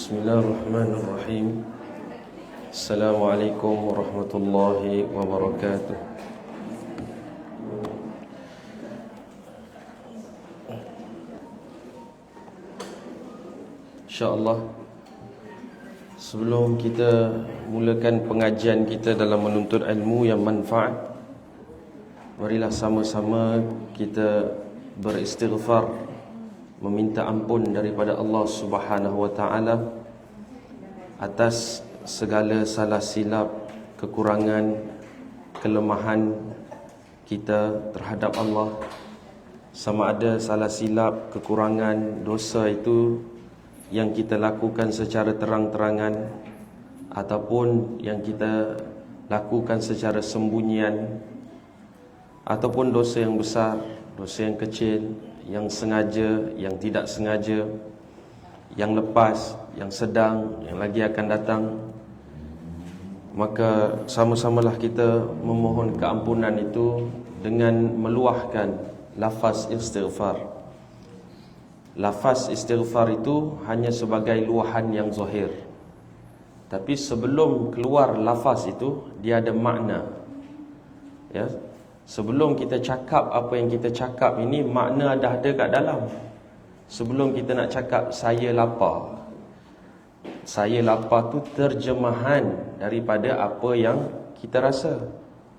Bismillahirrahmanirrahim. Assalamualaikum warahmatullahi wabarakatuh. InsyaAllah, sebelum kita mulakan pengajian kita dalam menuntut ilmu yang manfaat, marilah sama-sama kita beristighfar, meminta ampun daripada Allah Subhanahu wa taala atas segala salah silap, kekurangan, kelemahan kita terhadap Allah. Sama ada salah silap, kekurangan, dosa itu yang kita lakukan secara terang-terangan ataupun yang kita lakukan secara sembunyian, ataupun dosa yang besar, dosa yang kecil, yang sengaja, yang tidak sengaja, yang lepas, yang sedang, yang lagi akan datang, maka sama-samalah kita memohon keampunan itu dengan meluahkan lafaz istighfar. Lafaz istighfar itu hanya sebagai luahan yang zahir, tapi sebelum keluar lafaz itu dia ada makna. Ya, sebelum kita cakap apa yang kita cakap ini, makna dah ada kat dalam. Sebelum kita nak cakap saya lapar, saya lapar tu terjemahan daripada apa yang kita rasa.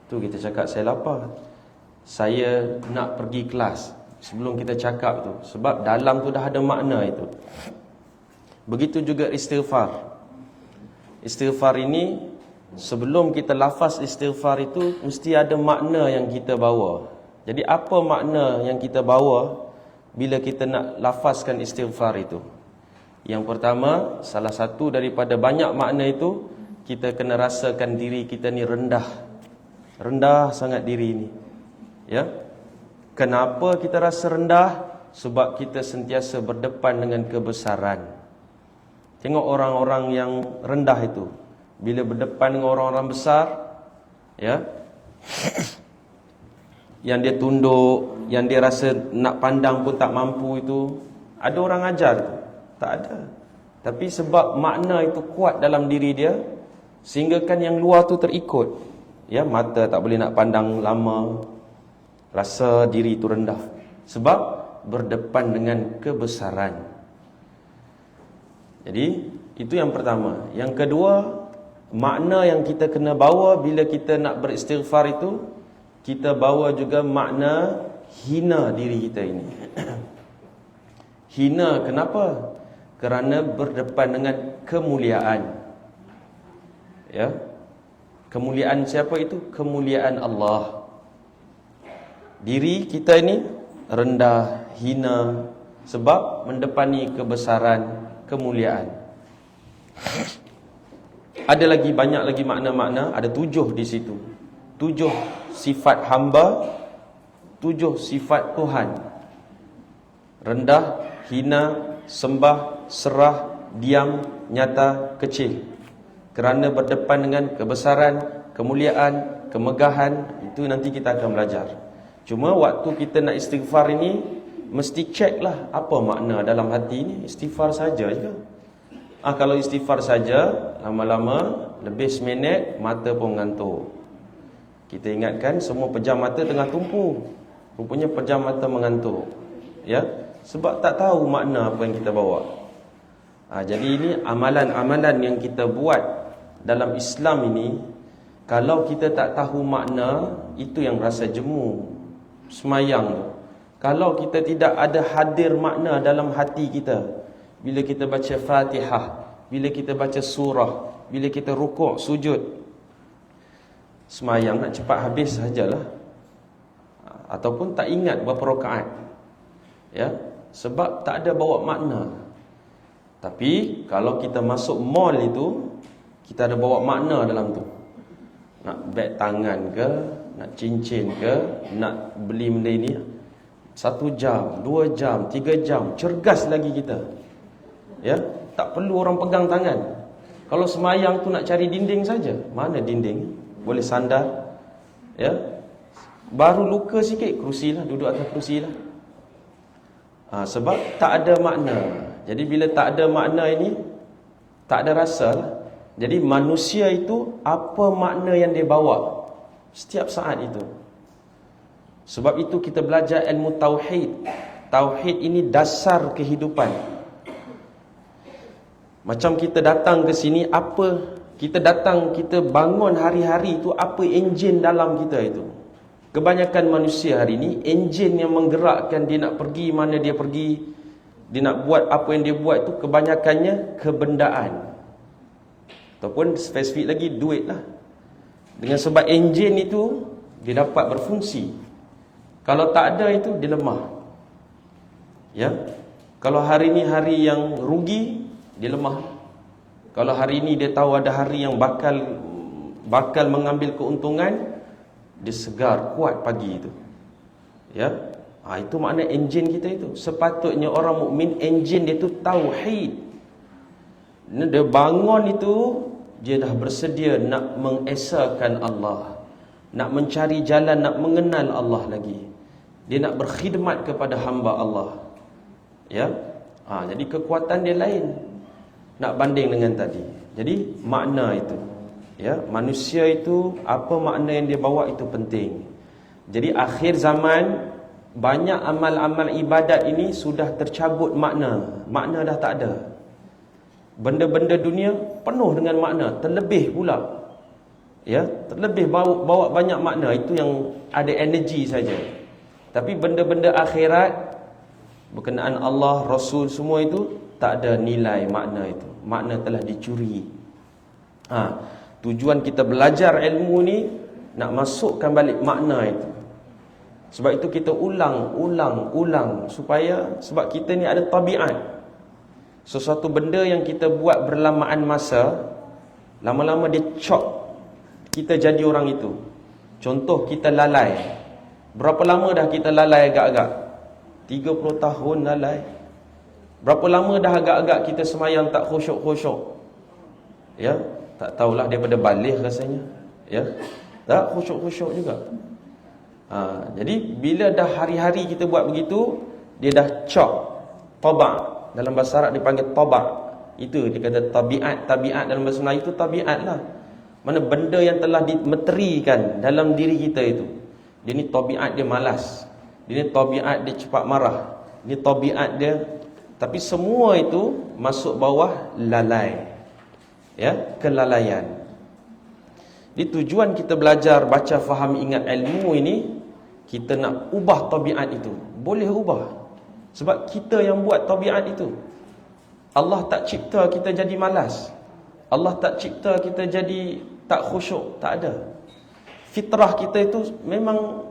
Tu kita cakap saya lapar. Saya nak pergi kelas, sebelum kita cakap tu, sebab dalam tu dah ada makna itu. Begitu juga istighfar. Istighfar ini, sebelum kita lafaz istighfar itu mesti ada makna yang kita bawa. Jadi apa makna yang kita bawa bila kita nak lafazkan istighfar itu? Yang pertama, salah satu daripada banyak makna itu, kita kena rasakan diri kita ni rendah. Rendah sangat diri ni. Ya. Kenapa kita rasa rendah? Sebab kita sentiasa berdepan dengan kebesaran. Tengok orang-orang yang rendah itu, bila berdepan dengan orang-orang besar, ya, yang dia tunduk, yang dia rasa nak pandang pun tak mampu itu, ada orang ajar tu? Tak ada. Tapi sebab makna itu kuat dalam diri dia, sehingga kan yang luar tu terikut. Ya, mata tak boleh nak pandang lama, rasa diri itu rendah sebab berdepan dengan kebesaran. Jadi itu yang pertama. Yang kedua, makna yang kita kena bawa bila kita nak beristighfar itu, kita bawa juga makna hina diri kita ini. Hina kenapa? Kerana berdepan dengan kemuliaan. Ya. Kemuliaan siapa itu? Kemuliaan Allah. Diri kita ini rendah, hina sebab mendepani kebesaran, kemuliaan. Ada lagi, banyak lagi makna-makna, ada 7 di situ. 7 sifat hamba, 7 sifat Tuhan. Rendah, hina, sembah, serah, diam, nyata, kecil. Kerana berdepan dengan kebesaran, kemuliaan, kemegahan, itu nanti kita akan belajar. Cuma waktu kita nak istighfar ini, mesti cek lah apa makna dalam hati ni. Istighfar saja je. Kalau istighfar saja, lama-lama, lebih seminit, mata pun mengantuk. Kita ingatkan semua pejam mata tengah tumpu. Rupanya pejam mata mengantuk. Ya, sebab tak tahu makna apa yang kita bawa. Jadi ini amalan-amalan yang kita buat dalam Islam ini, kalau kita tak tahu makna, itu yang rasa jemu. Semayang tu, kalau kita tidak ada hadir makna dalam hati kita, bila kita baca Fatihah, bila kita baca surah, bila kita rukuk, sujud, semayang nak cepat habis sajalah, ataupun tak ingat berapa rakaat. Ya, sebab tak ada bawa makna. Tapi kalau kita masuk mall itu, kita ada bawa makna dalam tu. Nak beg tangan ke, nak cincin ke, nak beli benda ini, 1 jam, 2 jam, 3 jam, cergas lagi kita. Ya, tak perlu orang pegang tangan. Kalau semayang tu nak cari dinding saja, mana dinding? Boleh sandar. Ya, baru luka sikit, kerusilah, duduk atas kerusilah. Sebab tak ada makna. Jadi bila tak ada makna ini, Tak ada rasa lah. Jadi manusia itu apa makna yang dia bawa setiap saat itu. Sebab itu kita belajar ilmu tauhid. Tauhid ini dasar kehidupan. Macam kita datang ke sini, apa kita datang, kita bangun hari-hari itu, apa enjin dalam kita itu. Kebanyakan manusia hari ini, enjin yang menggerakkan dia nak pergi mana dia pergi, dia nak buat apa yang dia buat itu, kebanyakannya kebendaan. Ataupun spesifik lagi, duit lah. Dengan sebab enjin itu, dia dapat berfungsi. Kalau tak ada itu, dia lemah. Ya, kalau hari ini hari yang rugi, dia lemah. Kalau hari ini dia tahu ada hari yang bakal mengambil keuntungan, dia segar, kuat pagi itu. Ya, itu makna enjin kita itu. Sepatutnya orang mukmin enjin dia itu tauhid. Dia bangun itu, dia dah bersedia nak mengesakan Allah, nak mencari jalan, nak mengenal Allah lagi. Dia nak berkhidmat kepada hamba Allah. Ya, jadi kekuatan dia lain nak banding dengan tadi. Jadi makna itu, ya, manusia itu apa makna yang dia bawa itu penting. Jadi akhir zaman banyak amal-amal ibadat ini sudah tercabut makna. Makna dah tak ada. Benda-benda dunia penuh dengan makna, terlebih pula. Ya, terlebih bawa banyak makna, itu yang ada energi saja. Tapi benda-benda akhirat berkenaan Allah, Rasul, semua itu tak ada nilai makna itu. Makna telah dicuri. Tujuan kita belajar ilmu ni nak masukkan balik makna itu. Sebab itu kita ulang supaya, sebab kita ni ada tabiat. Sesuatu benda yang kita buat berlamaan masa, lama-lama dia cop kita jadi orang itu. Contoh, kita lalai. Berapa lama dah kita lalai agak-agak? 30 tahun lalai. Berapa lama dah agak-agak kita semayang tak khusyuk-khusyuk? Ya, tak tahulah daripada balik rasanya. Ya, tak khusyuk-khusyuk juga. Jadi bila dah hari-hari kita buat begitu, dia dah cop, tabak. Dalam bahasa Arab dipanggil tabak. Itu dia kata tabiat. Tabiat dalam bahasa Melayu itu tabiat lah. Mana benda yang telah dimeterikan dalam diri kita itu. Dia ni tabiat dia malas. Dia ni tabiat dia cepat marah. Ini tabiat dia. Tapi semua itu masuk bawah lalai. Ya, kelalaian. Jadi tujuan kita belajar, baca, faham, ingat ilmu ini, kita nak ubah tabiat itu. Boleh ubah. Sebab kita yang buat tabiat itu. Allah tak cipta kita jadi malas. Allah tak cipta kita jadi tak khusyuk. Tak ada. Fitrah kita itu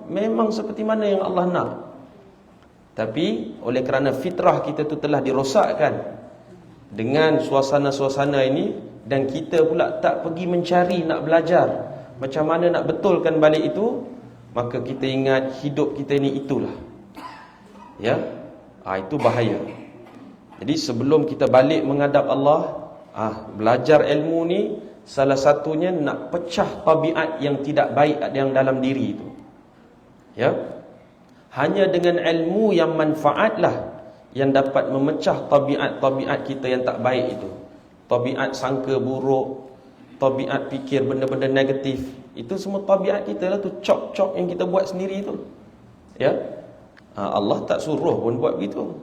memang seperti mana yang Allah nak. Tapi oleh kerana fitrah kita itu telah dirosakkan dengan suasana-suasana ini, dan kita pula tak pergi mencari, nak belajar macam mana nak betulkan balik itu, maka kita ingat hidup kita ini itulah. Ya, itu bahaya. Jadi sebelum kita balik menghadap Allah, belajar ilmu ni salah satunya nak pecah tabiat yang tidak baik yang dalam diri itu. Ya, hanya dengan ilmu yang manfaatlah yang dapat memecah tabiat-tabiat kita yang tak baik itu. Tabiat sangka buruk, tabiat fikir benda-benda negatif, itu semua tabiat kita lah tu, cop-cop yang kita buat sendiri tu. Ya, Allah tak suruh pun buat begitu.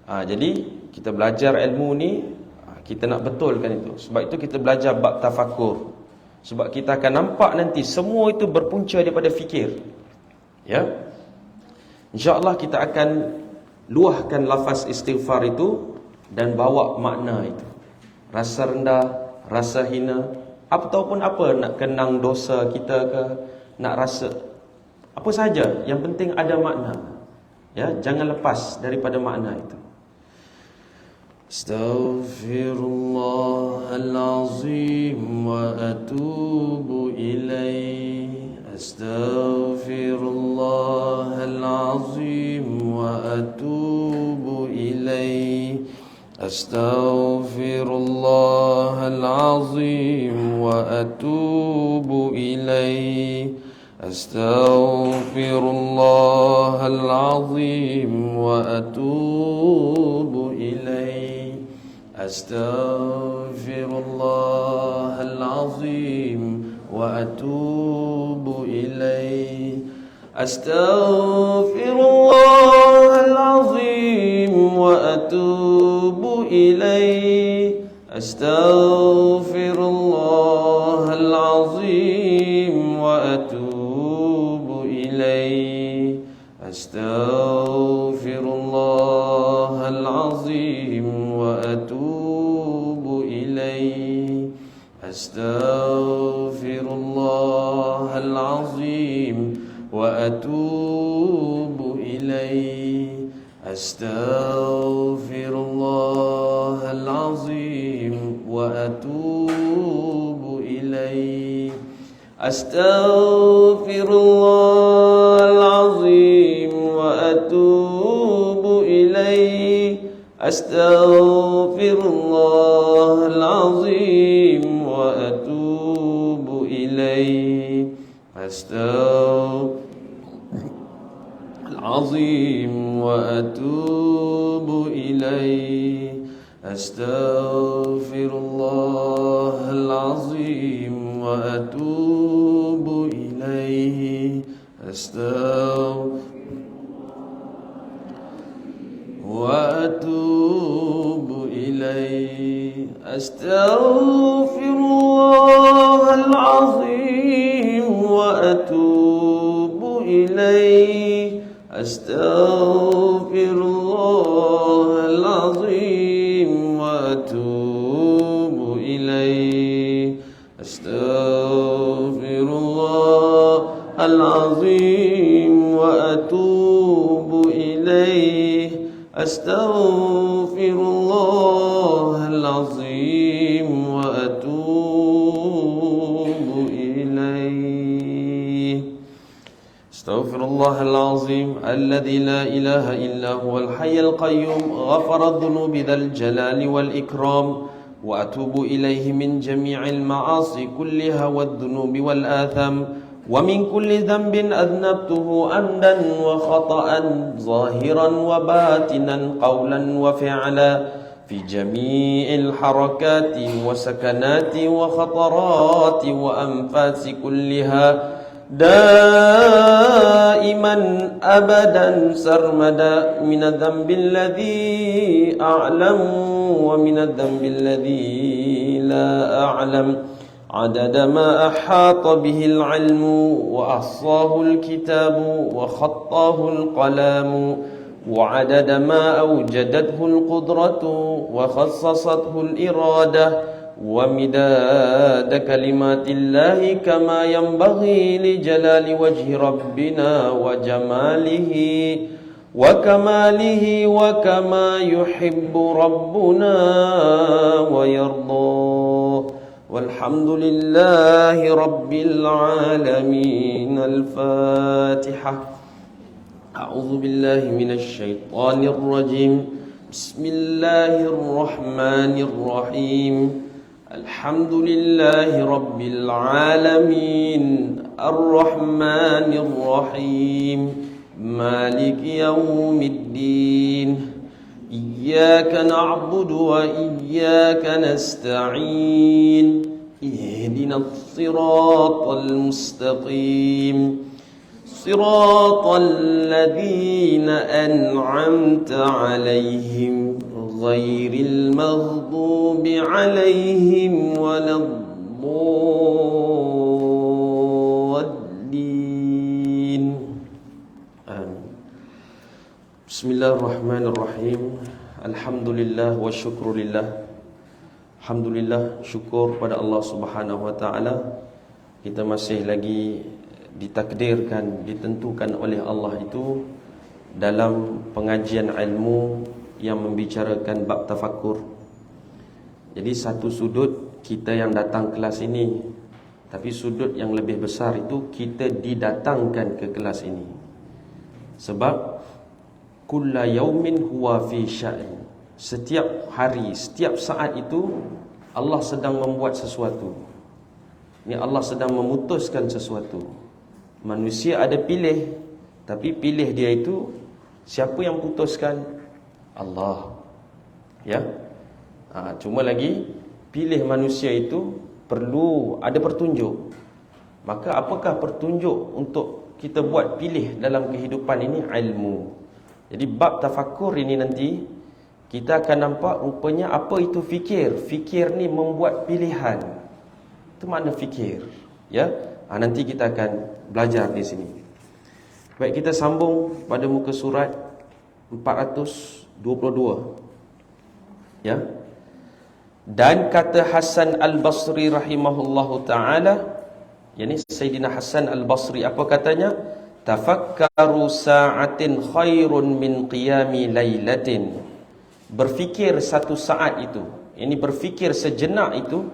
Jadi kita belajar ilmu ni, kita nak betulkan itu. Sebab itu kita belajar bab tafakur. Sebab kita akan nampak nanti semua itu berpunca daripada fikir. Ya, InsyaAllah kita akan luahkan lafaz istighfar itu dan bawa makna itu. Rasa rendah, rasa hina, ataupun apa, nak kenang dosa kita ke, nak rasa apa saja, yang penting ada makna. Ya, jangan lepas daripada makna itu. Astaghfirullahalazim wa atubu ilaih. Astaghfirullahalazim wa atubu ilaih. Astaghfirullahalazim wa atubu ilaih. Astaghfirullahalazim wa atubu ilaih. Astaghfirullahal azim wa atubu ilaih. Astaghfirullahal azim wa atubu ilaih. Astaghfirullahal azim wa atubu ilaih. Astaghfirullahal azim wa atubu ilaih. Astaghfirullahal azim wa atubu ilaih. Astaghfirullahal azim wa atubu ilaih. Astaghfirullahal azim wa atubu ilaih. Astaghfirullahal azim wa atubu ilaih. Astaghfirullahal azim wa atubu ilaih. Astaghfirullahal azim wa atubu ilaih. Astaghfirullahal azim wa atubu ilaih. Astaghfirullahal azim wa atubu ilaih. Astaghfirullahal azim wa atubu ilaih. Astaghfirullahal azim wa atubu ilaih. Astaghfirullahal azim alladzi la ilaha illa huwal hayyul qayyum ghafarad dhunubi dzal jalali wal ikram wa atubu ilaihi min jami'il ma'asi kulliha wad dhunubi wal atham wa min kulli dhanbin adnabtuhu amdan wa khata'an zahiran wa batinan qawlan wa fi'lan fi jami'il harakati wa sakanati wa khatarati wa anfasi kulliha daiman abadan sarmada min adh-dhanbi alladhi a'lamu wa min adh-dhanbi alladhi la a'lam adada ma ahata bihi al-'ilmu wa ahsahu al-kitabu wa khattahu al-qalamu wa adada ma awjadathu al-qudratu wa khassasathu al-iradah ومداد كلمات الله كما ينبغي لجلال وجه ربنا وجماله وكماله وكما يحب ربنا ويرضى والحمد لله رب العالمين. الفاتحة. أعوذ بالله من الشيطان الرجيم. بسم الله الرحمن الرحيم. الحمد لله رب العالمين الرحمن الرحيم مالك يوم الدين إياك نعبد وإياك نستعين اهدنا الصراط المستقيم صراط الذين أنعمت عليهم غير المغضوب عليهم ولا الضالين. آمين. بسم الله الرحمن الرحيم. Alhamdulillah wa syukrulillah. Alhamdulillah, syukur pada Allah Subhanahu wa taala. Kita masih lagi ditakdirkan, ditentukan oleh Allah itu dalam pengajian ilmu yang membicarakan bab tafakkur. Jadi satu sudut kita yang datang kelas ini, tapi sudut yang lebih besar itu kita didatangkan ke kelas ini. Sebab kulla yaumin huwa fi sya'n. Setiap hari, setiap saat itu Allah sedang membuat sesuatu. Ini Allah sedang memutuskan sesuatu. Manusia ada pilih, tapi pilih dia itu siapa yang putuskan? Allah. Ya. Cuma lagi pilih manusia itu perlu ada petunjuk. Maka apakah petunjuk untuk kita buat pilih dalam kehidupan ini? Ilmu. Jadi bab tafakur ini nanti kita akan nampak rupanya apa itu fikir. Fikir ni membuat pilihan. Itu makna fikir. Ya, nanti kita akan belajar di sini. Baik, kita sambung pada muka surat 422. Ya. Dan kata Hasan Al-Basri rahimahullahu ta'ala, yakni Sayyidina Hasan Al-Basri, apa katanya? Tafakkaru sa'atin khairun min qiyami lailatin. Berfikir satu saat itu, ini berfikir sejenak itu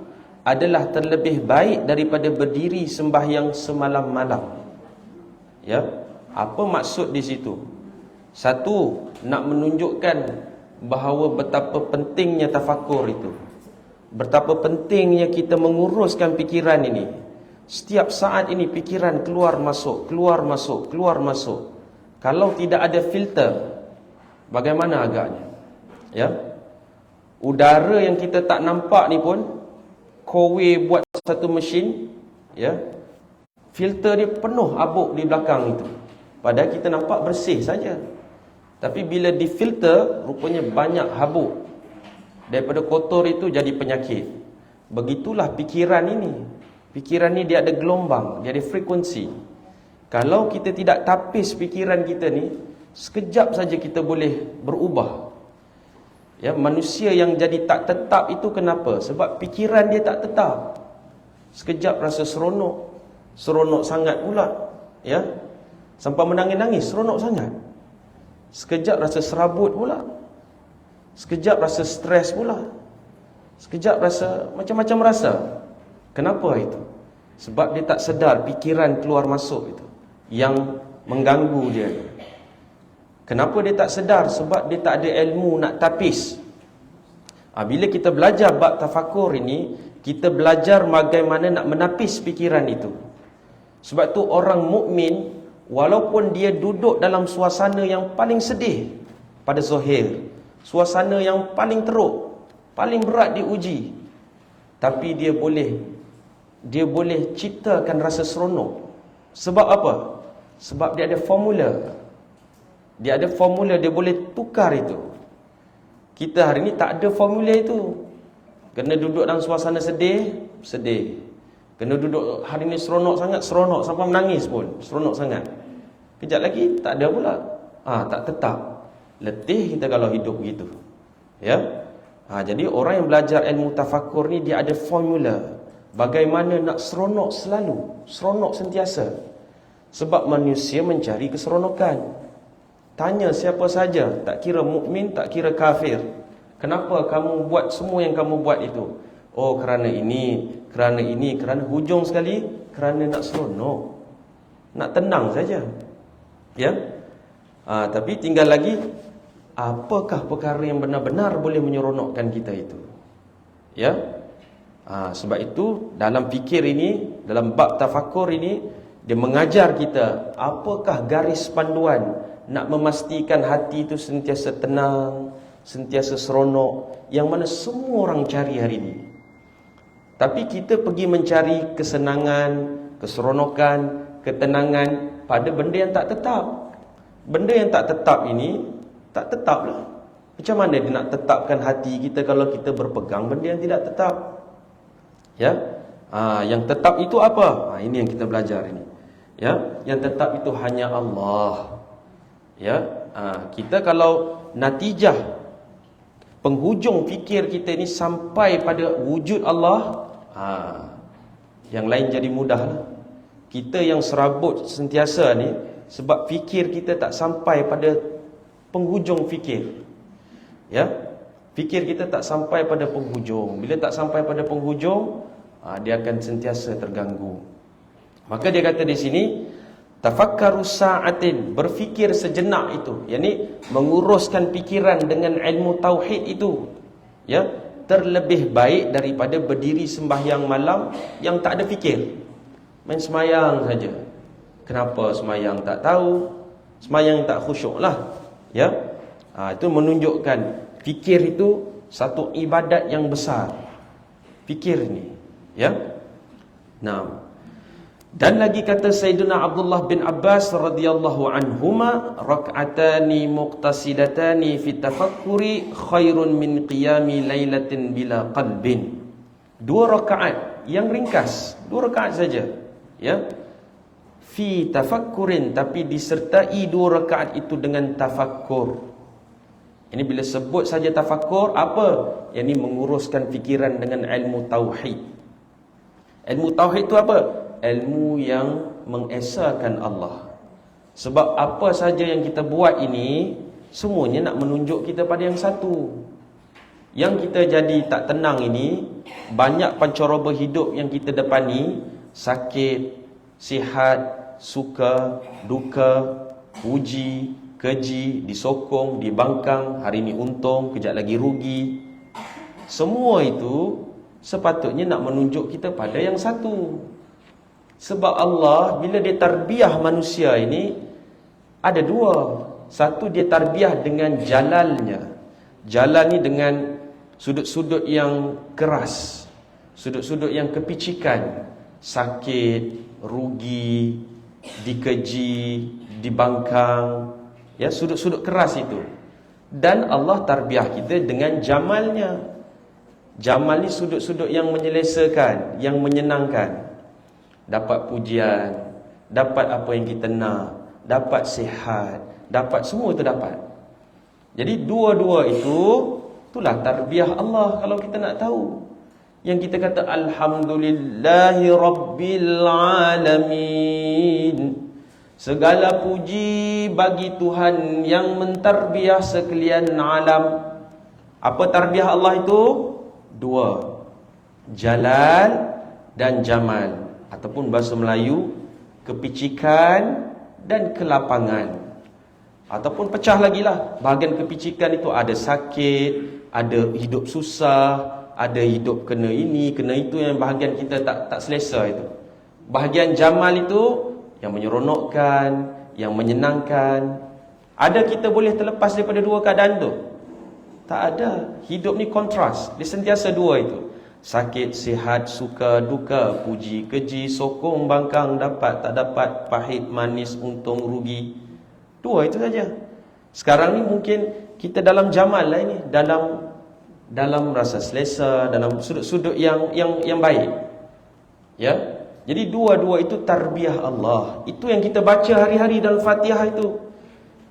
adalah terlebih baik daripada berdiri sembahyang semalam malam. Ya, apa maksud di situ? Satu, nak menunjukkan bahawa betapa pentingnya tafakur itu. Betapa pentingnya kita menguruskan fikiran ini. Setiap saat ini fikiran keluar masuk, keluar masuk, keluar masuk. Kalau tidak ada filter, bagaimana agaknya? Ya. Udara yang kita tak nampak ni pun kowe buat satu mesin, ya. Filter dia penuh habuk di belakang itu. Padahal kita nampak bersih saja. Tapi bila difilter, rupanya banyak habuk. Daripada kotor itu jadi penyakit. Begitulah fikiran ini. Fikiran ni dia ada gelombang, dia ada frekuensi. Kalau kita tidak tapis fikiran kita ni, sekejap saja kita boleh berubah. Ya, manusia yang jadi tak tetap itu kenapa? Sebab fikiran dia tak tetap. Sekejap rasa seronok, seronok sangat pula, ya. Sampai menangis-nangis, seronok sangat. Sekejap rasa serabut pula. Sekejap rasa stres pula. Sekejap rasa macam-macam rasa. Kenapa itu? Sebab dia tak sedar fikiran keluar masuk itu yang mengganggu dia. Kenapa dia tak sedar? Sebab dia tak ada ilmu nak tapis. Bila kita belajar bab tafakur ini, kita belajar bagaimana nak menapis fikiran itu. Sebab tu orang mukmin, walaupun dia duduk dalam suasana yang paling sedih pada zahir, suasana yang paling teruk, paling berat diuji, tapi dia boleh ciptakan rasa seronok. Sebab apa? Sebab dia ada formula. Dia ada formula, dia boleh tukar itu. Kita hari ni tak ada formula itu. Kena duduk dalam suasana sedih, sedih. Kena duduk hari ni seronok sangat, seronok sampai menangis pun, seronok sangat. Kejap lagi tak ada pula. Tak tetap. Letih kita kalau hidup begitu. Ya. Jadi orang yang belajar ilmu tafakur ni dia ada formula. Bagaimana nak seronok selalu, seronok sentiasa. Sebab manusia mencari keseronokan. Tanya siapa saja, tak kira mukmin, tak kira kafir. Kenapa kamu buat semua yang kamu buat itu? Oh, kerana ini, kerana hujung sekali, kerana nak seronok. Nak tenang saja. Ya. Tapi tinggal lagi, apakah perkara yang benar-benar boleh menyeronokkan kita itu? Ya. Sebab itu dalam fikir ini, dalam bab tafakur ini, dia mengajar kita apakah garis panduan nak memastikan hati itu sentiasa tenang, sentiasa seronok, yang mana semua orang cari hari ini. Tapi kita pergi mencari kesenangan, keseronokan, ketenangan pada benda yang tak tetap. Benda yang tak tetap ini tak tetaplah. Macam mana dia nak tetapkan hati kita kalau kita berpegang benda yang tidak tetap? Ya, yang tetap itu apa? Ini yang kita belajar ini. Ya, yang tetap itu hanya Allah. Ya, kita kalau natijah penghujung fikir kita ini sampai pada wujud Allah, yang lain jadi mudahlah. Kita yang serabut sentiasa ni sebab fikir kita tak sampai pada penghujung fikir. Ya, fikir kita tak sampai pada penghujung. Bila tak sampai pada penghujung, dia akan sentiasa terganggu. Maka dia kata di sini, tafakkaru sa'atin, berfikir sejenak itu, yakni menguruskan fikiran dengan ilmu tauhid itu, ya, terlebih baik daripada berdiri sembahyang malam yang tak ada fikir. Main semayang saja. Kenapa semayang tak tahu, semayang tak khusyuk lah. Ya, itu menunjukkan fikir itu satu ibadat yang besar. Fikir ni, ya. Nah, dan lagi kata Sayyidina Abdullah bin Abbas radhiyallahu anhuma, rak'atani muqtasidatani fi tafakkuri khairun min qiyami lailatin bila qalbin. 2 rakaat yang ringkas, 2 rakaat saja, ya. Fi tafakkurin, tapi disertai 2 rakaat itu dengan tafakkur. Ini bila sebut saja tafakkur, apa? Yang ini menguruskan fikiran dengan ilmu tauhid. Ilmu tauhid itu apa? Ilmu yang mengesahkan Allah. Sebab apa saja yang kita buat ini, semuanya nak menunjuk kita pada yang satu. Yang kita jadi tak tenang ini, banyak pancaroba hidup yang kita depani, sakit, sihat, suka, duka, puji, keji, disokong, dibangkang, hari ini untung, kejap lagi rugi. Semua itu sepatutnya nak menunjuk kita pada yang satu. Sebab Allah bila dia tarbiyah manusia ini ada 2. Satu, dia tarbiyah dengan jalalnya. Jalal ni dengan sudut-sudut yang keras, sudut-sudut yang kepicikan, sakit, rugi, dikeji, dibangkang, ya, sudut-sudut keras itu. Dan Allah tarbiyah kita dengan jamalnya. Jamal ni sudut-sudut yang menyelesakan, yang menyenangkan. Dapat pujian, dapat apa yang kita nak, dapat sihat, dapat semua itu dapat. Jadi dua-dua itulah tarbiyah Allah kalau kita nak tahu. Yang kita kata alhamdulillahi rabbil alamin. Segala puji bagi Tuhan yang mentarbiyah sekalian alam. Apa tarbiyah Allah itu? 2. Jalal dan jamal. Ataupun bahasa Melayu, kepicikan dan kelapangan. Ataupun pecah lagi lah. Bahagian kepicikan itu ada sakit, ada hidup susah, ada hidup kena ini, kena itu, yang bahagian kita tak selesa itu. Bahagian jamal itu yang menyeronokkan, yang menyenangkan. Ada kita boleh terlepas daripada 2 keadaan tu? Tak ada. Hidup ni kontras. Dia sentiasa 2 itu. Sakit, sihat, suka, duka, puji, keji, sokong, bangkang, dapat, tak dapat, pahit, manis, untung, rugi. 2 itu saja. Sekarang ni mungkin kita dalam jamal lah ini, dalam rasa selesa, dalam sudut-sudut yang baik. Ya. Jadi 2 itu tarbiyah Allah. Itu yang kita baca hari-hari dalam Fatihah itu.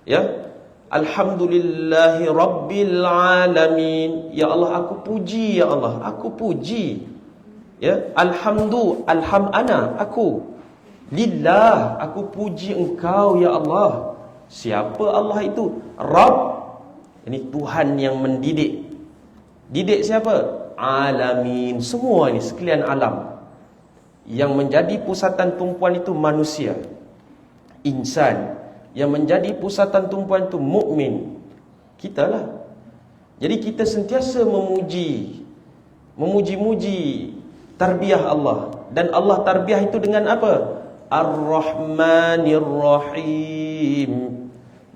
Ya. Alhamdulillahi rabbil alamin. Ya Allah, aku puji, ya Allah, aku puji. Ya, alhamana, aku. Lillah, aku puji engkau, ya Allah. Siapa Allah itu? Rabb. Ini Tuhan yang mendidik. Didik siapa? Alamin. Semua ni sekalian alam. Yang menjadi pusatan tumpuan itu manusia, insan. Yang menjadi pusatan tumpuan itu mukmin, kita lah. Jadi kita sentiasa memuji tarbiyah Allah. Dan Allah tarbiyah itu dengan apa? Ar-Rahmanir Rahim.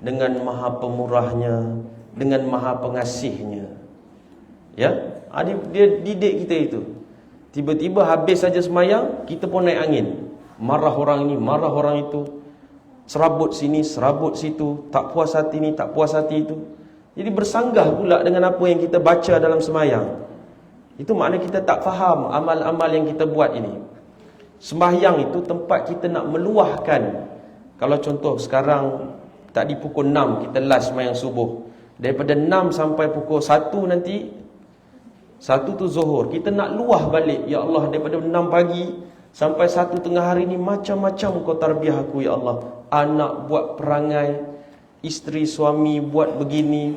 Dengan maha pemurahnya, dengan maha pengasihnya. Ya, dia didik kita itu. Tiba-tiba habis saja semayang, kita pun naik angin. Marah orang ini, marah orang itu. Serabut sini, serabut situ, tak puas hati ni, tak puas hati itu. Jadi bersanggah pula dengan apa yang kita baca dalam semayang. Itu makna kita tak faham amal-amal yang kita buat ini. Sembahyang itu tempat kita nak meluahkan. Kalau contoh sekarang tadi pukul 6 kita last sembahyang subuh. Daripada 6 sampai pukul 1 nanti, 1 tu zuhur, kita nak luah balik. Ya Allah, daripada 6 pagi sampai 1 tengah hari ni macam-macam kau tarbiyah aku, ya Allah. Anak buat perangai, isteri suami buat begini,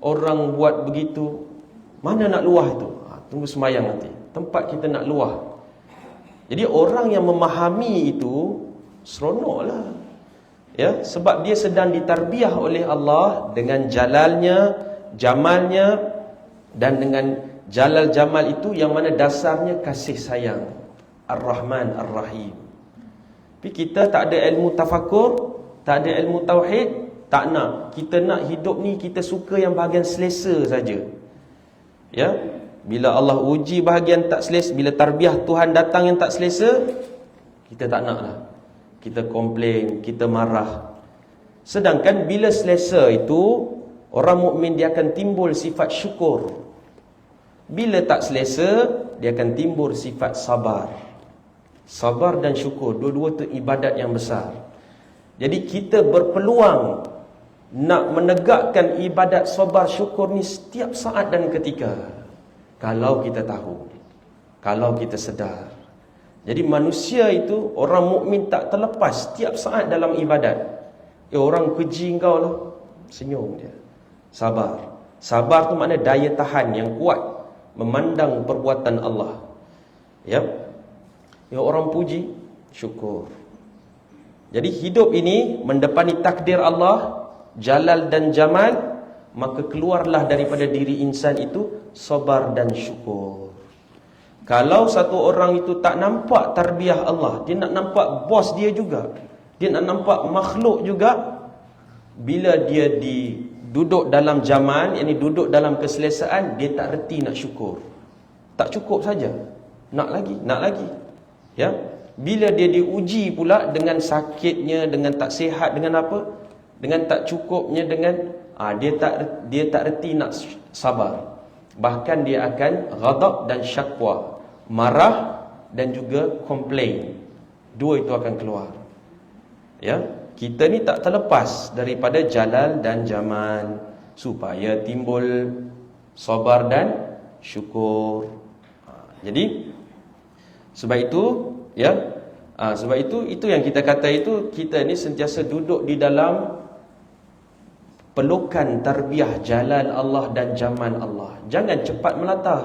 orang buat begitu. Mana nak luah itu? Tunggu semayang nanti, tempat kita nak luah. Jadi orang yang memahami itu seronoklah. Ya, sebab dia sedang ditarbiyah oleh Allah dengan jalalnya, jamalnya, dan dengan jalal jamal itu yang mana dasarnya kasih sayang. Ar-Rahman Ar-Rahim. Tapi kita tak ada ilmu tafakur, tak ada ilmu tauhid, tak nak. Kita nak hidup ni kita suka yang bahagian selesa saja. Ya, bila Allah uji bahagian tak selesa, bila tarbiyah Tuhan datang yang tak selesa, kita tak nak lah. Kita komplain, kita marah. Sedangkan bila selesa itu, orang mukmin dia akan timbul sifat syukur. Bila tak selesa, dia akan timbul sifat sabar. Sabar dan syukur, dua-dua tu ibadat yang besar. Jadi kita berpeluang nak menegakkan ibadat sabar syukur ni setiap saat dan ketika, kalau kita tahu, kalau kita sedar. Jadi manusia itu, orang mukmin tak terlepas setiap saat dalam ibadat. Orang keji kau lah, senyum dia, sabar. Sabar tu makna daya tahan yang kuat memandang perbuatan Allah. Ya, orang puji, syukur. Jadi hidup ini mendepani takdir Allah, jalal dan jamal, maka keluarlah daripada diri insan itu sabar dan syukur. Kalau satu orang itu tak nampak tarbiyah Allah, dia nak nampak bos dia juga, dia nak nampak makhluk juga, bila dia duduk dalam jamal, yakni duduk dalam keselesaan, dia tak reti nak syukur. Tak cukup saja, nak lagi, nak lagi. Ya, bila dia diuji pula dengan sakitnya, dengan tak sihat, dengan apa, dengan tak cukupnya, dengan dia tak reti nak sabar. Bahkan dia akan ghadab dan syakwa, marah dan juga komplain. Dua itu akan keluar. Ya, kita ni tak terlepas daripada jalal dan jamal, supaya timbul sabar dan syukur. Jadi sebab itu, ya, sebab itu yang kita kata itu, kita ni sentiasa duduk di dalam pelukan tarbiyah jalal Allah dan jamal Allah. Jangan cepat melatah.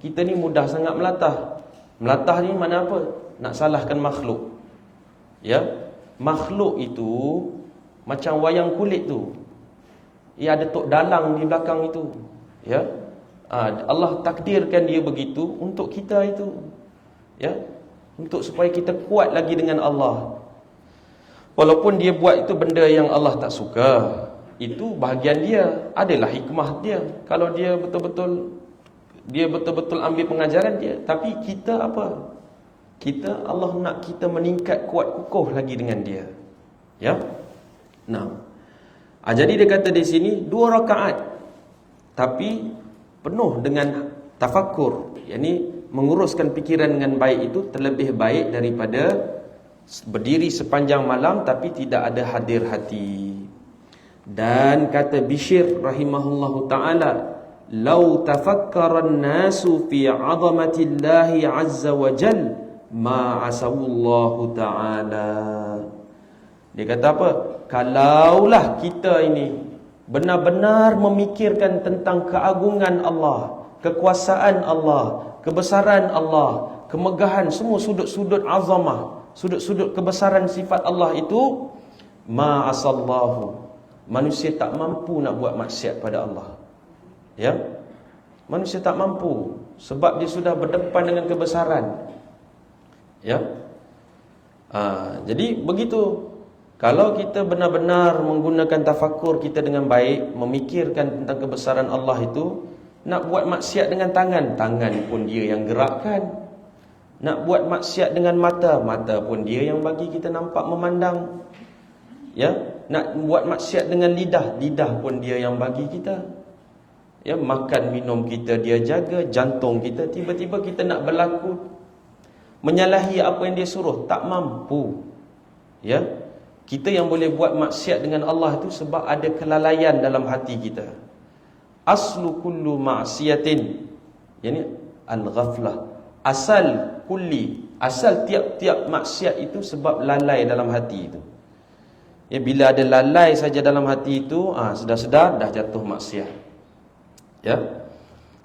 Kita ni mudah sangat melatah. Melatah ni mana apa? Nak salahkan makhluk. Ya, makhluk itu macam wayang kulit tu. Ia ada tok dalang di belakang itu. Ya, Allah takdirkan dia begitu untuk kita itu. Ya, untuk supaya kita kuat lagi dengan Allah. Walaupun dia buat itu benda yang Allah tak suka, itu bahagian dia, adalah hikmah dia. Kalau dia betul-betul ambil pengajaran dia. Tapi kita apa? Kita, Allah nak kita meningkat kuat kukuh lagi dengan dia. Ya. Nah, jadi dia kata di sini 2 rakaat, tapi penuh dengan tafakkur, yakni menguruskan fikiran dengan baik, itu terlebih baik daripada berdiri sepanjang malam tapi tidak ada hadir hati. Dan kata Bishr rahimahullahu ta'ala, "Lau tafakkara an-nasu fi 'azamatillahi 'azza wa jal ma 'asawallahu ta'ala." Dia kata apa? Kalaulah kita ini benar-benar memikirkan tentang keagungan Allah, kekuasaan Allah, kebesaran Allah, kemegahan, semua sudut-sudut azamah, sudut-sudut kebesaran sifat Allah itu, ma 'asallahu, manusia tak mampu nak buat maksiat pada Allah. Ya, manusia tak mampu sebab dia sudah berdepan dengan kebesaran. Ya, jadi begitu. Kalau kita benar-benar menggunakan tafakur kita dengan baik, memikirkan tentang kebesaran Allah itu, nak buat maksiat dengan tangan, tangan pun dia yang gerakkan. Nak buat maksiat dengan mata, mata pun dia yang bagi kita nampak memandang. Ya, nak buat maksiat dengan lidah, lidah pun dia yang bagi kita. Ya, makan minum kita dia jaga, jantung kita, tiba-tiba kita nak berlaku menyalahi apa yang dia suruh, tak mampu. Ya, kita yang boleh buat maksiat dengan Allah itu sebab ada kelalaian dalam hati kita. Aslu kullu ma'siyatin, yani al-ghaflah. Asal kulli, asal tiap-tiap maksiat itu sebab lalai dalam hati itu. Ya, bila ada lalai saja dalam hati itu, sedar-sedar dah jatuh maksiat. Ya.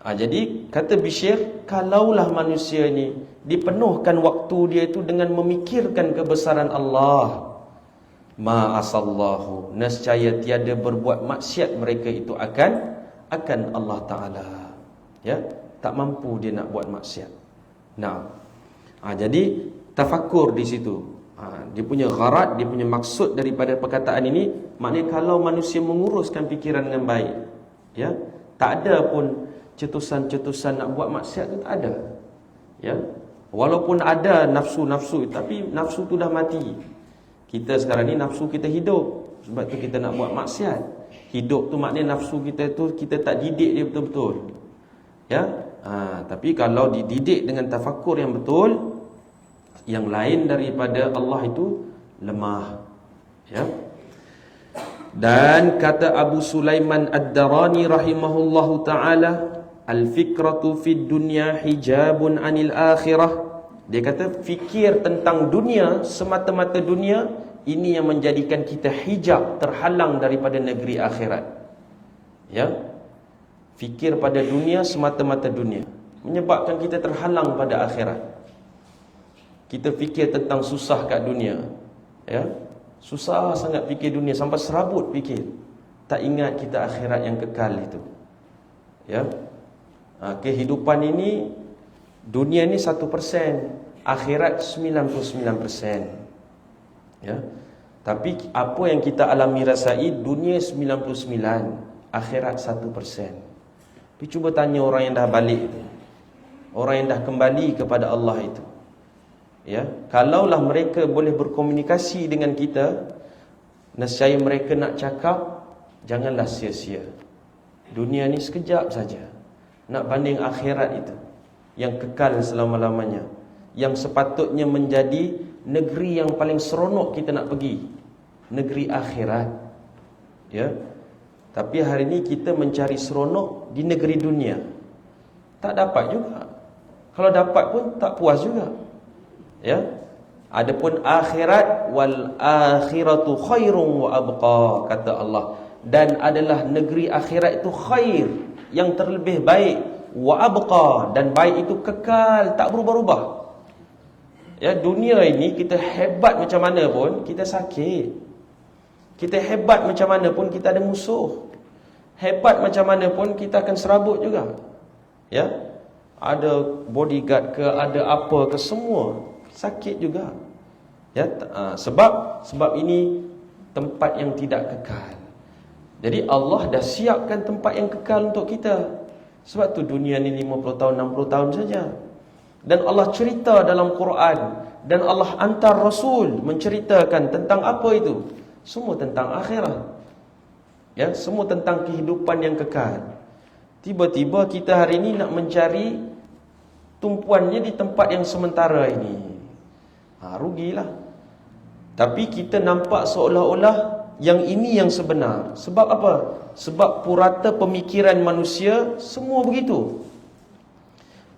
Jadi kata Bishr, kalaulah manusia ini dipenuhkan waktu dia itu dengan memikirkan kebesaran Allah, ma'asallahu, nescaya tiada berbuat maksiat mereka itu akan Allah Ta'ala. Ya, tak mampu dia nak buat maksiat. Nah, jadi tafakur di situ. Dia punya gharad, dia punya maksud daripada perkataan ini, maknanya kalau manusia menguruskan fikiran dengan baik, ya, tak ada pun cetusan-cetusan nak buat maksiat tu tak ada. Ya. Walaupun ada nafsu-nafsu, tapi nafsu tu dah mati. Kita sekarang ni nafsu kita hidup, sebab tu kita nak buat maksiat. Hidup tu maknanya nafsu kita tu kita tak didik dia betul-betul. Ya. Tapi kalau dididik dengan tafakur yang betul, yang lain daripada Allah itu lemah. Ya. Dan kata Abu Sulaiman Ad-Darani rahimahullahu ta'ala, al-fikratu fid dunya hijabun anil akhirah. Dia kata fikir tentang dunia, semata-mata dunia, ini yang menjadikan kita hijab, terhalang daripada negeri akhirat. Ya. Fikir pada dunia, semata-mata dunia, menyebabkan kita terhalang pada akhirat. Kita fikir tentang susah kat dunia. Ya. Susah sangat fikir dunia, sampai serabut fikir. Tak ingat kita akhirat yang kekal itu. Ya. Kehidupan ini, dunia ni 1%, akhirat 99%. Ya. Tapi apa yang kita alami rasai, dunia 99, akhirat 1%. Tapi cuba tanya orang yang dah balik itu, orang yang dah kembali kepada Allah itu. Ya, kalaulah mereka boleh berkomunikasi dengan kita, nescaya mereka nak cakap, janganlah sia-sia. Dunia ni sekejap saja. Nak banding akhirat itu, yang kekal selama-lamanya, yang sepatutnya menjadi negeri yang paling seronok kita nak pergi, negeri akhirat. Ya. Tapi hari ini kita mencari seronok di negeri dunia. Tak dapat juga. Kalau dapat pun tak puas juga. Ya. Adapun akhirat, wal akhiratu khairun wa abqa, kata Allah. Dan adalah negeri akhirat itu khair, yang terlebih baik, wa abqa, dan baik itu kekal, tak berubah-ubah. Ya, dunia ini kita hebat macam mana pun kita sakit. Kita hebat macam mana pun kita ada musuh. Hebat macam mana pun kita akan serabut juga. Ya. Ada bodyguard ke, ada apa ke, semua sakit juga. Ya, sebab ini tempat yang tidak kekal. Jadi Allah dah siapkan tempat yang kekal untuk kita. Sebab tu dunia ni 50 tahun, 60 tahun saja. Dan Allah cerita dalam Quran, dan Allah hantar Rasul menceritakan tentang apa itu? Semua tentang akhirat. Ya, semua tentang kehidupan yang kekal. Tiba-tiba kita hari ini nak mencari tumpuannya di tempat yang sementara ini. Rugilah. Tapi kita nampak seolah-olah yang ini yang sebenar. Sebab apa? Sebab purata pemikiran manusia semua begitu.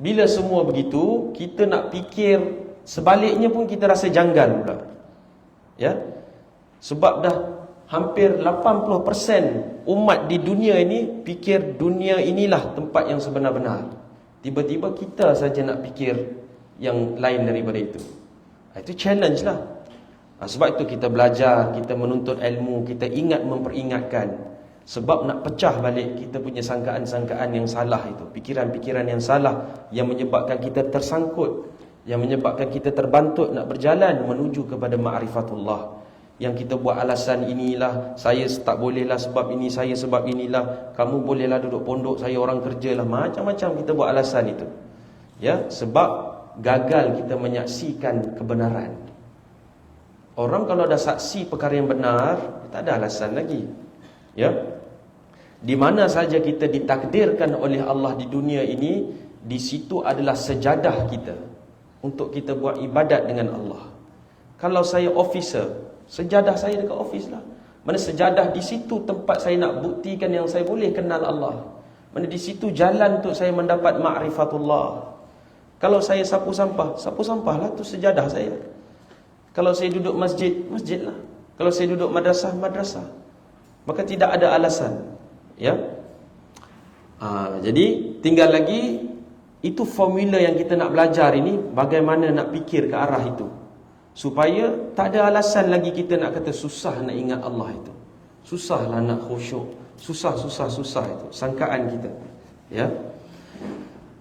Bila semua begitu, kita nak fikir sebaliknya pun kita rasa janggal pula. Ya. Sebab dah hampir 80% umat di dunia ini fikir dunia inilah tempat yang sebenar-benar. Tiba-tiba kita saja nak fikir yang lain daripada itu. Itu challenge lah. Sebab itu kita belajar, kita menuntut ilmu, kita ingat memperingatkan. Sebab nak pecah balik kita punya sangkaan-sangkaan yang salah itu, pikiran-pikiran yang salah, yang menyebabkan kita tersangkut, yang menyebabkan kita terbantut nak berjalan menuju kepada ma'rifatullah. Yang kita buat alasan inilah, saya tak bolehlah sebab ini, saya sebab inilah, kamu bolehlah duduk pondok, saya orang kerjalah. Macam-macam kita buat alasan itu. Ya, sebab gagal kita menyaksikan kebenaran. Orang kalau dah saksi perkara yang benar, tak ada alasan lagi. Ya. Di mana saja kita ditakdirkan oleh Allah di dunia ini, di situ adalah sejadah kita untuk kita buat ibadat dengan Allah. Kalau saya officer, sejadah saya dekat office lah. Mana sejadah di situ tempat saya nak buktikan yang saya boleh kenal Allah. Mana di situ jalan untuk saya mendapat ma'rifatullah. Kalau saya sapu sampah lah, tu sejadah saya. Kalau saya duduk masjid, masjid lah. Kalau saya duduk madrasah, madrasah. Maka tidak ada alasan. Ya. Jadi tinggal lagi, itu formula yang kita nak belajar ini, bagaimana nak fikir ke arah itu. Supaya tak ada alasan lagi kita nak kata susah nak ingat Allah itu. Susahlah nak khusyuk. Susah itu sangkaan kita. Ya.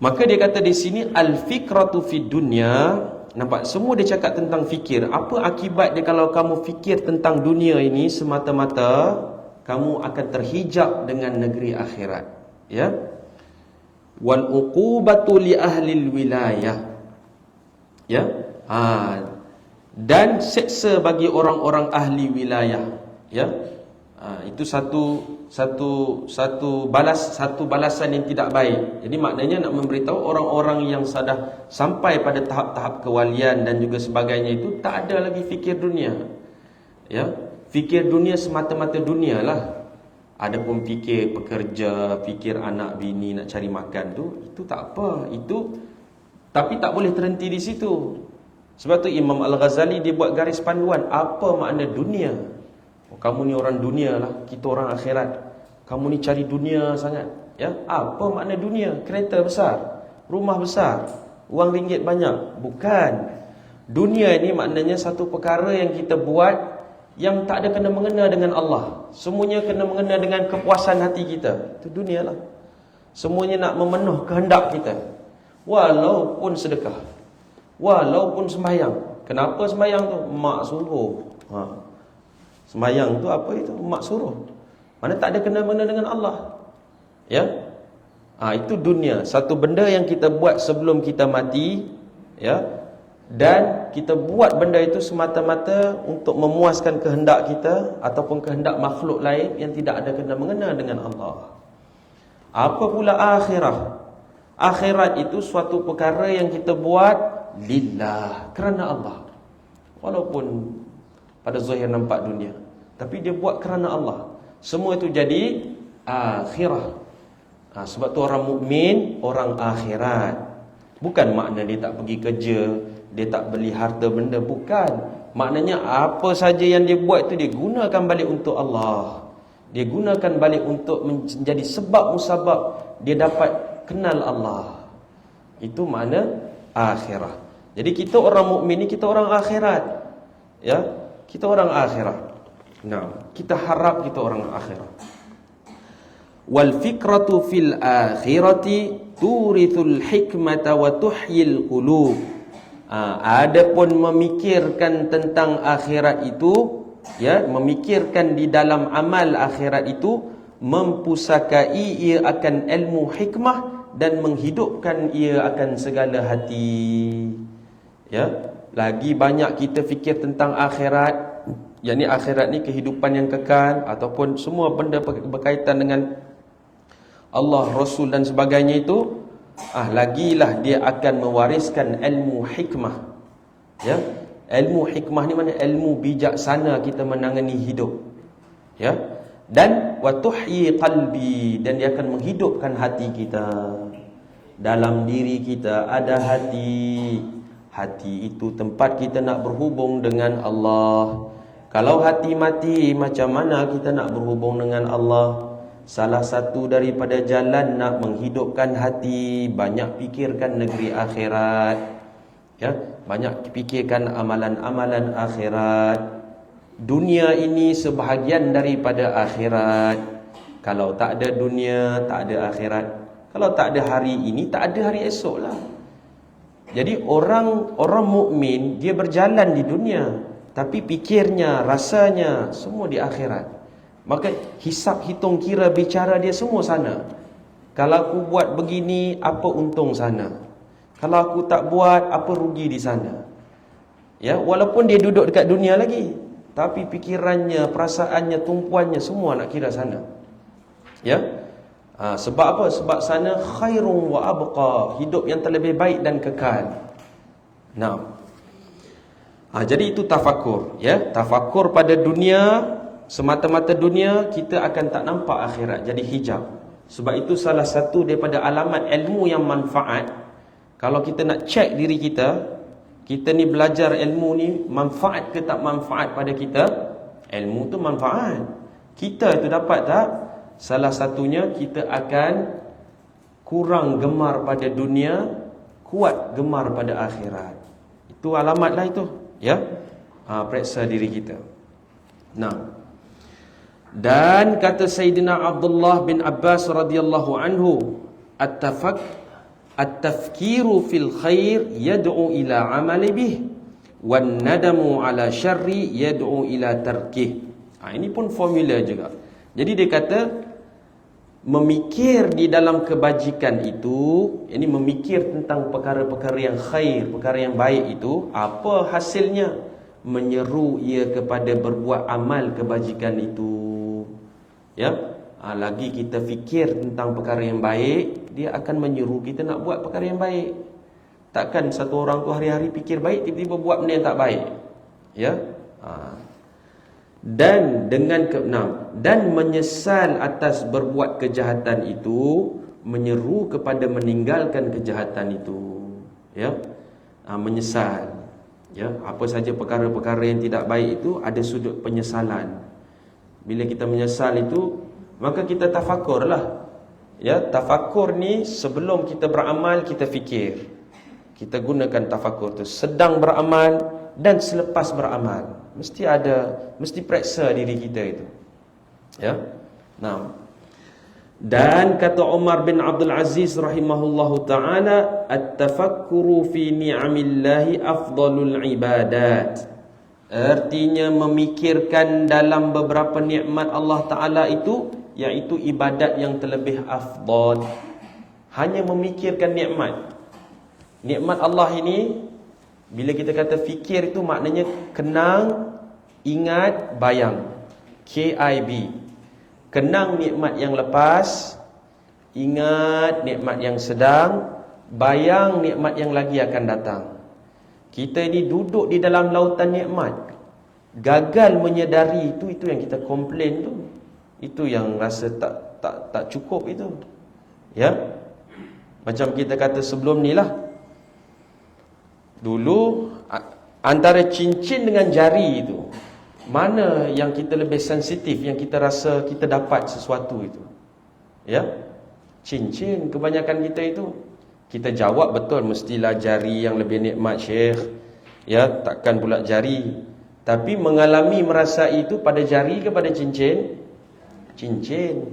Maka dia kata di sini al-fikratu fid dunya. Nampak semua dia cakap tentang fikir. Apa akibat dia kalau kamu fikir tentang dunia ini semata-mata, kamu akan terhijab dengan negeri akhirat. Ya. wal uqubatu li ahli wilayah. Ya. Dan seksa bagi orang-orang ahli wilayah. Ya. Itu satu balasan yang tidak baik. Jadi maknanya nak memberitahu orang-orang yang sudah sampai pada tahap-tahap kewalian dan juga sebagainya itu tak ada lagi fikir dunia. Ya, fikir dunia semata-mata dunia lah. Adapun fikir pekerja, fikir anak bini nak cari makan itu tak apa. Tapi tak boleh terhenti di situ. Sebab tu Imam Al-Ghazali dia buat garis panduan apa makna dunia. Kamu ni orang dunia lah, kita orang akhirat. Kamu ni cari dunia sangat. Ya, apa makna dunia? Kereta besar, rumah besar, wang ringgit banyak. Bukan. Dunia ini maknanya satu perkara yang kita buat yang tak ada kena-mengena dengan Allah. Semuanya kena-mengena dengan kepuasan hati kita. Itu dunia lah. Semuanya nak memenuh kehendak kita. Walaupun sedekah, walaupun sembahyang. Kenapa sembahyang tu? Mak suruh. Sembahyang tu apa itu? Mak suruh. Mana tak ada kena-mengena dengan Allah. Ya. Itu dunia. Satu benda yang kita buat sebelum kita mati, ya. Dan kita buat benda itu semata-mata untuk memuaskan kehendak kita ataupun kehendak makhluk lain yang tidak ada kena-mengena dengan Allah. Apa pula akhirah? Akhirat itu suatu perkara yang kita buat lillah, kerana Allah. Walaupun pada zahir nampak dunia, tapi dia buat kerana Allah. Semua itu jadi akhirah. Sebab tu orang mukmin orang akhirat. Bukan makna dia tak pergi kerja, dia tak beli harta benda, bukan. Maknanya apa saja yang dia buat itu dia gunakan balik untuk Allah. Dia gunakan balik untuk menjadi sebab musabab dia dapat kenal Allah. Itu makna akhirah. Jadi kita orang mukmin ni kita orang akhirat. Ya, kita orang akhirat. Kita harap kita orang akhirat. Wal fikratu fil akhirati turithul hikmata wa tuhyil qulub. Adapun memikirkan tentang akhirat itu, ya, memikirkan di dalam amal akhirat itu mempusakai ia akan ilmu hikmah dan menghidupkan ia akan segala hati. Ya, lagi banyak kita fikir tentang akhirat, yakni akhirat ni kehidupan yang kekal ataupun semua benda berkaitan dengan Allah, Rasul dan sebagainya itu, lagilah dia akan mewariskan ilmu hikmah. Ya, ilmu hikmah ni mana? Ilmu bijaksana kita menangani hidup. Ya, dan wa tuhyi qalbi, dan dia akan menghidupkan hati kita. Dalam diri kita ada hati. Hati itu tempat kita nak berhubung dengan Allah. Kalau hati mati, macam mana kita nak berhubung dengan Allah? Salah satu daripada jalan nak menghidupkan hati, banyak fikirkan negeri akhirat. Ya, banyak fikirkan amalan-amalan akhirat. Dunia ini sebahagian daripada akhirat. Kalau tak ada dunia, tak ada akhirat. Kalau tak ada hari ini, tak ada hari esok lah. Jadi orang mukmin dia berjalan di dunia, tapi fikirnya, rasanya semua di akhirat. Maka hisap, hitung, kira, bicara dia semua sana. Kalau aku buat begini, apa untung sana? Kalau aku tak buat, apa rugi di sana? Ya, walaupun dia duduk dekat dunia lagi, tapi fikirannya, perasaannya, tumpuannya semua nak kira sana. Ya. Sebab apa? Sebab sana khairun wa abqa, hidup yang terlebih baik dan kekal. Jadi itu tafakur, ya. Tafakur pada dunia, semata-mata dunia, kita akan tak nampak akhirat, jadi hijab. Sebab itu salah satu daripada alamat ilmu yang manfaat. Kalau kita nak cek diri kita, kita ni belajar ilmu ni manfaat ke tak manfaat pada kita? Ilmu tu manfaat. Kita tu dapat tak? Salah satunya kita akan kurang gemar pada dunia, kuat gemar pada akhirat. Itu alamatlah itu, ya. Periksa diri kita. Dan kata Sayyidina Abdullah bin Abbas radhiyallahu anhu, at-tafkiru fil khair yad'u ila amali bih, wan nadamu ala syarri yad'u ila tarkih. Ini pun formula juga. Jadi dia kata memikir di dalam kebajikan itu, ini memikir tentang perkara-perkara yang khair, perkara yang baik itu, apa hasilnya? Menyeru ia kepada berbuat amal kebajikan itu. Ya, lagi kita fikir tentang perkara yang baik, dia akan menyeru kita nak buat perkara yang baik. Takkan satu orang tu hari-hari fikir baik, tiba-tiba buat benda yang tak baik. Ya. Dan dengan keenam, dan menyesal atas berbuat kejahatan itu, menyeru kepada meninggalkan kejahatan itu. Ya, menyesal. Ya, apa saja perkara-perkara yang tidak baik itu ada sudut penyesalan. Bila kita menyesal itu, maka kita tafakurlah. Ya, tafakur ni sebelum kita beramal kita fikir. Kita gunakan tafakur tu sedang beramal dan selepas beramal. Mesti periksa diri kita itu. Ya. Nah. Dan kata Umar bin Abdul Aziz rahimahullahu taala, at-tafakkuru fi ni'amillahi afdalul ibadat. Artinya memikirkan dalam beberapa nikmat Allah taala itu, iaitu ibadat yang terlebih afdal. Hanya memikirkan nikmat. Nikmat Allah ini, bila kita kata fikir itu maknanya kenang, ingat, bayang. KIB. Kenang nikmat yang lepas, ingat nikmat yang sedang, bayang nikmat yang lagi akan datang. Kita ini duduk di dalam lautan nikmat, gagal menyedari itu yang kita komplain tu. Itu yang rasa tak cukup itu. Ya. Macam kita kata sebelum ni lah. Dulu antara cincin dengan jari itu, mana yang kita lebih sensitif, yang kita rasa kita dapat sesuatu itu? Ya, cincin. Kebanyakan kita itu, kita jawab betul mestilah jari yang lebih nikmat, Syekh. Ya, takkan pula jari. Tapi mengalami merasai itu pada jari ke pada cincin? Cincin.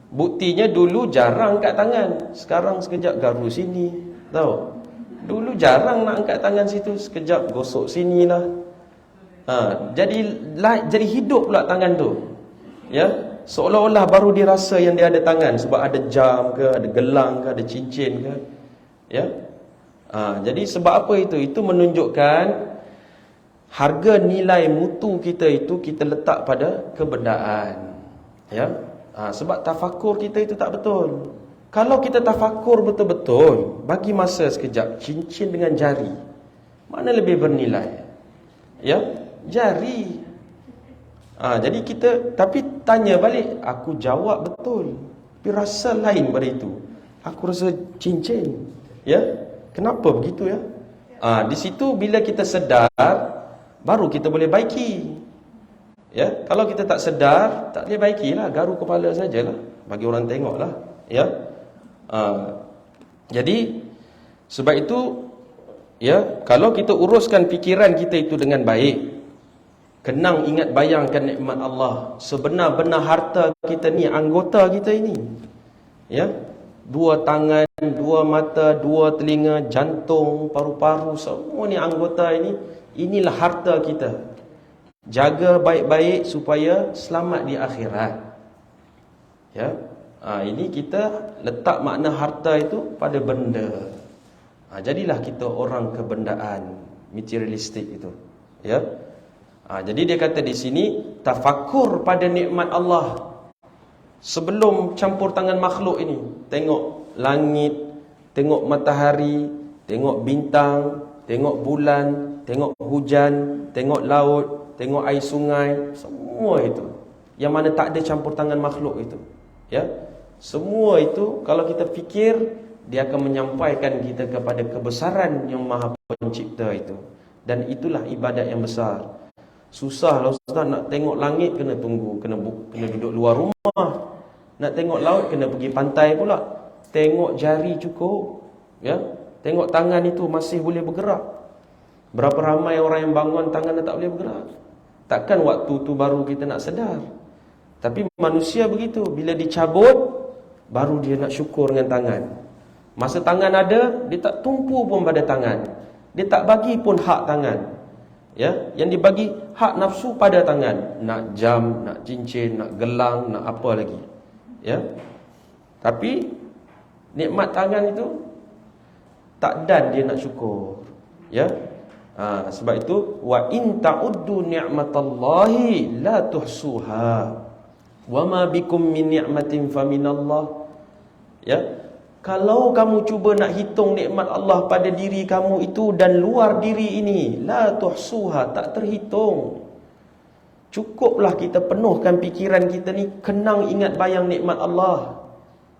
Buktinya dulu jarang angkat tangan, sekarang sekejap garu sini, tahu? Dulu jarang nak angkat tangan situ, sekejap gosok sinilah. Jadi hidup pula tangan tu. Ya, seolah-olah baru dirasa yang dia ada tangan, sebab ada jam ke, ada gelang ke, ada cincin ke. Ya. Jadi sebab apa itu? Itu menunjukkan harga nilai mutu kita itu kita letak pada kebendaan. Ya. Sebab tafakur kita itu tak betul. Kalau kita tafakur betul-betul, bagi masa sekejap, cincin dengan jari, mana lebih bernilai? Ya, jari. Jadi kita, tapi tanya balik, aku jawab betul, tapi rasa lain pada itu. Aku rasa cincin. Ya, kenapa begitu ya? Di situ bila kita sedar, baru kita boleh baiki. Ya, kalau kita tak sedar, tak boleh baikilah, garu kepala sajalah, bagi orang tengoklah. Ya. Jadi sebab itu, ya, kalau kita uruskan fikiran kita itu dengan baik, kenang, ingat, bayangkan nikmat Allah, sebenar-benar harta kita ni, anggota kita ini, ya, 2 tangan, 2 mata, 2 telinga, jantung, paru-paru, semua ni anggota ini, inilah harta kita. Jaga baik-baik supaya selamat di akhirat. Ya. Ini kita letak makna harta itu pada benda. Jadilah kita orang kebendaan, materialistik itu. Ya. Jadi dia kata di sini, tafakur pada nikmat Allah sebelum campur tangan makhluk ini. Tengok langit, tengok matahari, tengok bintang, tengok bulan, tengok hujan, tengok laut, tengok air sungai, semua itu yang mana tak ada campur tangan makhluk itu. Ya. Semua itu kalau kita fikir, dia akan menyampaikan kita kepada kebesaran yang Maha Pencipta itu. Dan itulah ibadat yang besar. Susahlah Ustaz, nak tengok langit kena tunggu, kena duduk luar rumah. Nak tengok laut kena pergi pantai pula. Tengok jari cukup, ya. Tengok tangan itu masih boleh bergerak. Berapa ramai orang yang bangun tangan tak boleh bergerak. Takkan waktu tu baru kita nak sedar. Tapi manusia begitu, bila dicabut baru dia nak syukur dengan tangan. Masa tangan ada, dia tak tumpu pun pada tangan. Dia tak bagi pun hak tangan. Ya, yang dibagi hak nafsu pada tangan. Nak jam, nak cincin, nak gelang, nak apa lagi. Ya. Tapi nikmat tangan itu tak dan dia nak syukur. Ya. Sebab itu wa in ta'uddu ni'matallahi la tuhsuha. Wa ma bikum min ni'matin faminallah. Ya. Kalau kamu cuba nak hitung nikmat Allah pada diri kamu itu dan luar diri ini, la tuhsuha, tak terhitung. Cukuplah kita penuhkan fikiran kita ni kenang ingat bayang nikmat Allah.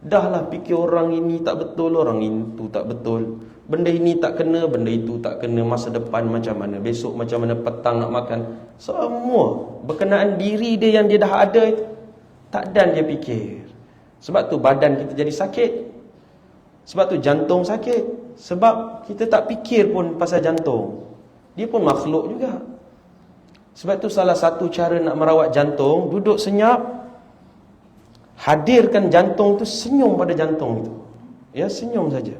Dahlah fikir orang ini tak betul, orang itu tak betul. Benda ini tak kena, benda itu tak kena. Masa depan macam mana, besok macam mana, petang nak makan. Semua berkenaan diri dia yang dia dah ada itu, tak dan dia fikir. Sebab tu badan kita jadi sakit. Sebab tu jantung sakit. Sebab kita tak fikir pun pasal jantung. Dia pun makhluk juga. Sebab tu salah satu cara nak merawat jantung, duduk senyap, hadirkan jantung tu, senyum pada jantung itu. Ya, senyum saja.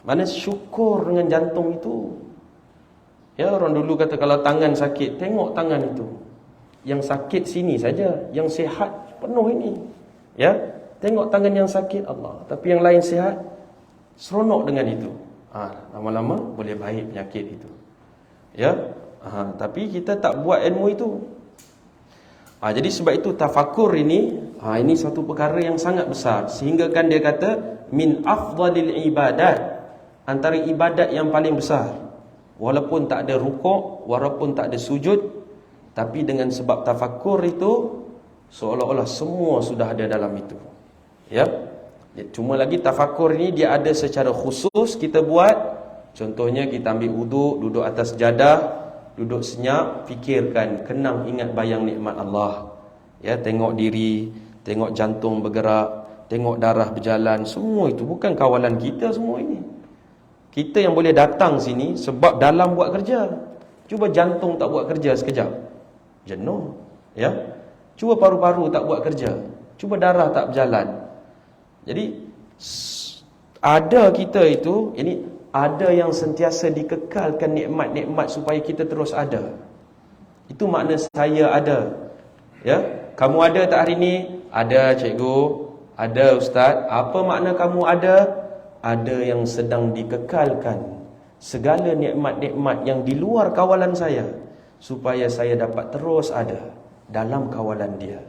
Mana syukur dengan jantung itu. Ya, orang dulu kata kalau tangan sakit, tengok tangan itu. Yang sakit sini saja, yang sihat penuh ini. Ya, tengok tangan yang sakit Allah, tapi yang lain sihat, seronok dengan itu. Lama-lama boleh baik penyakit itu. Ya, tapi kita tak buat ilmu itu. Jadi sebab itu tafakur ini satu perkara yang sangat besar, sehingga kan dia kata min afdalil ibadat, antara ibadat yang paling besar. Walaupun tak ada rukuk, walaupun tak ada sujud, tapi dengan sebab tafakur itu seolah-olah semua sudah ada dalam itu. Ya. Cuma lagi tafakur ini dia ada secara khusus kita buat. Contohnya kita ambil wuduk, duduk atas jadah, duduk senyap, fikirkan, kenang ingat bayang nikmat Allah. Ya, tengok diri, tengok jantung bergerak, tengok darah berjalan, semua itu bukan kawalan kita semua ini. Kita yang boleh datang sini sebab dalam buat kerja. Cuba jantung tak buat kerja sekejap, jenuh. Ya. Cuba paru-paru tak buat kerja, cuba darah tak berjalan. Jadi ada kita itu, ini ada yang sentiasa dikekalkan nikmat-nikmat supaya kita terus ada. Itu makna saya ada. Ya, kamu ada tak hari ini? Ada cikgu, ada ustaz. Apa makna kamu ada? Ada yang sedang dikekalkan segala nikmat-nikmat yang di luar kawalan saya supaya saya dapat terus ada dalam kawalan dia.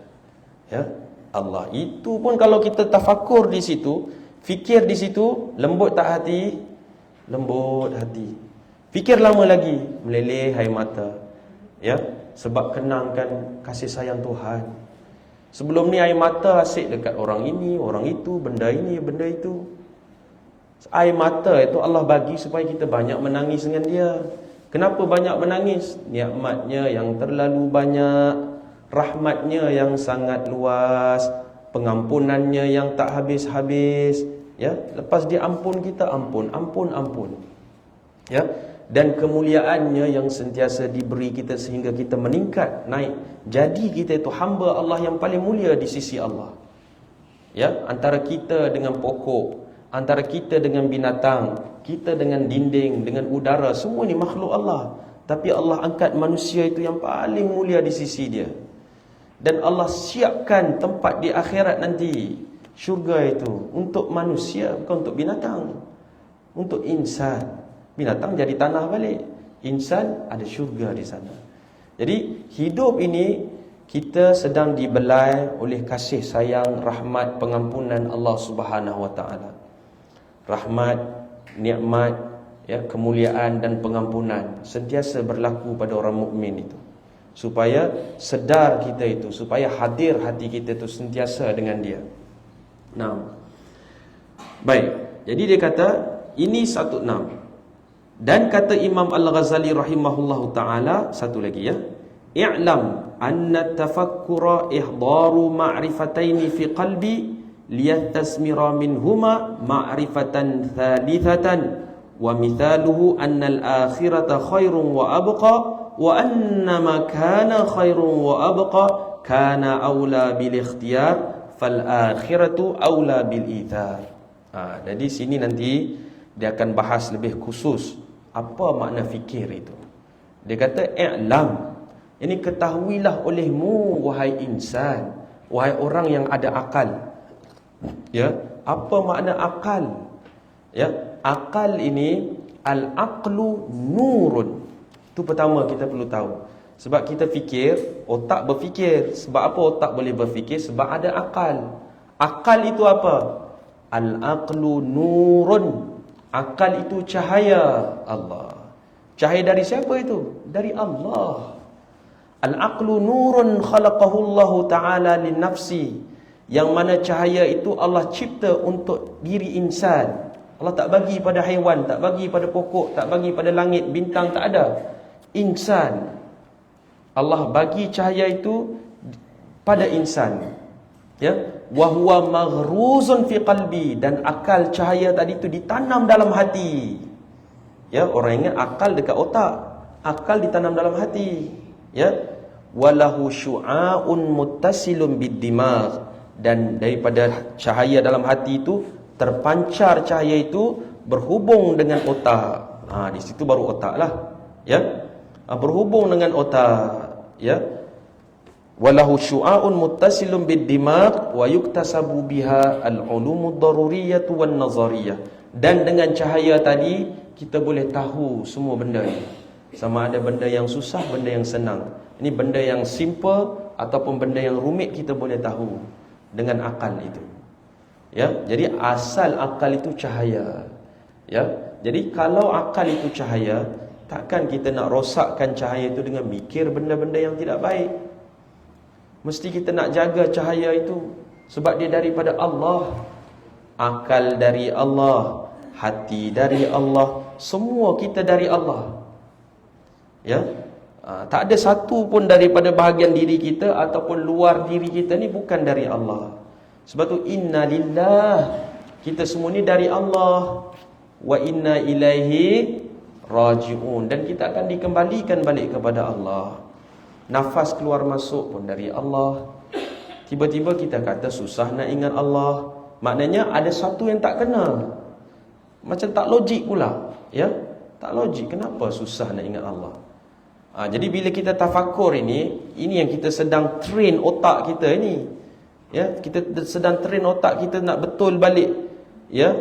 Ya, Allah. Itu pun kalau kita tafakur di situ, fikir di situ, lembut tak hati? Lembut hati. Fikir lama lagi, meleleh air mata. Ya, sebab kenangkan kasih sayang Tuhan. Sebelum ni air mata asyik dekat orang ini, orang itu, benda ini, benda itu. Air mata itu Allah bagi supaya kita banyak menangis dengan dia. Kenapa banyak menangis? Nikmatnya yang terlalu banyak, rahmatnya yang sangat luas, pengampunannya yang tak habis-habis. Ya, lepas dia ampun kita, ampun. Ya, dan kemuliaannya yang sentiasa diberi kita sehingga kita meningkat, naik. Jadi kita itu hamba Allah yang paling mulia di sisi Allah. Ya, antara kita dengan pokok, antara kita dengan binatang, kita dengan dinding, dengan udara, semua ni makhluk Allah. Tapi Allah angkat manusia itu yang paling mulia di sisi dia. Dan Allah siapkan tempat di akhirat nanti, syurga itu, untuk manusia, bukan untuk binatang. Untuk insan. Binatang jadi tanah balik. Insan ada syurga di sana. Jadi hidup ini kita sedang dibelai oleh kasih sayang, rahmat, pengampunan Allah Subhanahu Wa Taala. Rahmat, nikmat, ya, kemuliaan dan pengampunan sentiasa berlaku pada orang mukmin itu. Supaya sedar kita itu, supaya hadir hati kita itu sentiasa dengan dia. Nah, baik. Jadi dia kata ini 1:6. Dan kata Imam Al-Ghazali rahimahullahu ta'ala, satu lagi ya, i'lam anna tafakkura ihdaru ma'rifataini fi qalbi liyatasmira minhuma ma'rifatan thalithatan wa mithaluhu anna al-akhirata khairun wa abqa wa anna ma kana khairun wa abqa kana awla bil ikhtiyar fal akhiratu awla bil ithar. Jadi sini nanti dia akan bahas lebih khusus apa makna fikir itu. Dia kata i'lam, ini ketahuilah olehmu wahai insan, wahai orang yang ada akal. Ya, apa makna akal? Ya, akal ini al-aqlu nurun. Itu pertama kita perlu tahu. Sebab kita fikir, otak berfikir. Sebab apa otak boleh berfikir? Sebab ada akal. Akal itu apa? Al-aqlu nurun. Akal itu cahaya Allah. Cahaya dari siapa itu? Dari Allah. Al-aqlu nurun khalaqahu Allah Ta'ala li nafsi. Yang mana cahaya itu Allah cipta untuk diri insan. Allah tak bagi pada haiwan, tak bagi pada pokok, tak bagi pada langit, bintang, tak ada. Insan. Allah bagi cahaya itu pada insan. Ya, wa huwa maghruzun fi qalbi, dan akal cahaya tadi itu ditanam dalam hati. Ya, orang ingat akal dekat otak, akal ditanam dalam hati. Ya, walahu syu'aun muttasilun bid-dimagh, dan daripada cahaya dalam hati itu terpancar cahaya itu berhubung dengan otak. Di situ baru otak lah. Ya, berhubung dengan otak. Ya, walahu syu'aun muttasilun bid-dimagh wa yuktasabu biha al-ulumud daruriyah wan nazariyah. Dan dengan cahaya tadi kita boleh tahu semua benda ni. Sama ada benda yang susah, benda yang senang. Ini benda yang simple ataupun benda yang rumit kita boleh tahu dengan akal itu. Ya, jadi asal akal itu cahaya. Ya, jadi kalau akal itu cahaya, takkan kita nak rosakkan cahaya itu dengan mikir benda-benda yang tidak baik. Mesti kita nak jaga cahaya itu sebab dia daripada Allah. Akal dari Allah, hati dari Allah, semua kita dari Allah. Ya, tak ada satu pun daripada bahagian diri kita ataupun luar diri kita ni bukan dari Allah. Sebab tu inna lillah, kita semua ni dari Allah, wa inna ilaihi raji'un, dan kita akan dikembalikan balik kepada Allah. Nafas keluar masuk pun dari Allah. Tiba-tiba kita kata susah nak ingat Allah, maknanya ada satu yang tak kena. Macam tak logik pula. Ya, tak logik. Kenapa susah nak ingat Allah? Jadi bila kita tafakur ini yang kita sedang train otak kita ini. Ya, kita sedang train otak kita nak betul balik. Ya,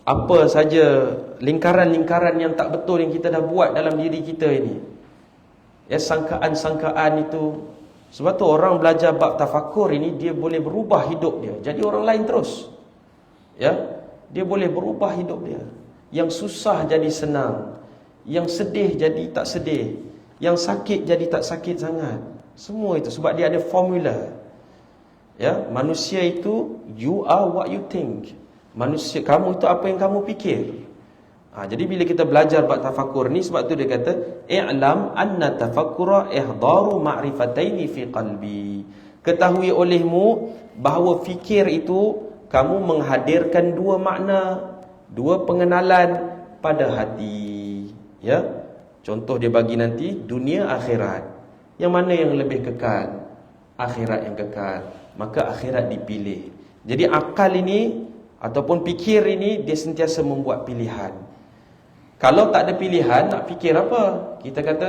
apa saja lingkaran-lingkaran yang tak betul yang kita dah buat dalam diri kita ini. Ya, sangkaan-sangkaan itu. Sebab tu orang belajar bab tafakur ini, dia boleh berubah hidup dia jadi orang lain terus. Ya, dia boleh berubah hidup dia. Yang susah jadi senang, yang sedih jadi tak sedih, yang sakit jadi tak sakit sangat. Semua itu sebab dia ada formula. Ya, manusia itu you are what you think. Manusia, kamu itu apa yang kamu fikir. Jadi bila kita belajar bab tafakur ni, sebab tu dia kata i'lam anna tafakkura ihdaru ma'rifataini fi qalbi. Ketahui olehmu bahawa fikir itu kamu menghadirkan dua makna, dua pengenalan pada hati. Ya, contoh dia bagi nanti dunia akhirat. Yang mana yang lebih kekal? Akhirat yang kekal. Maka akhirat dipilih. Jadi akal ini ataupun fikir ini dia sentiasa membuat pilihan. Kalau tak ada pilihan, nak fikir apa? Kita kata,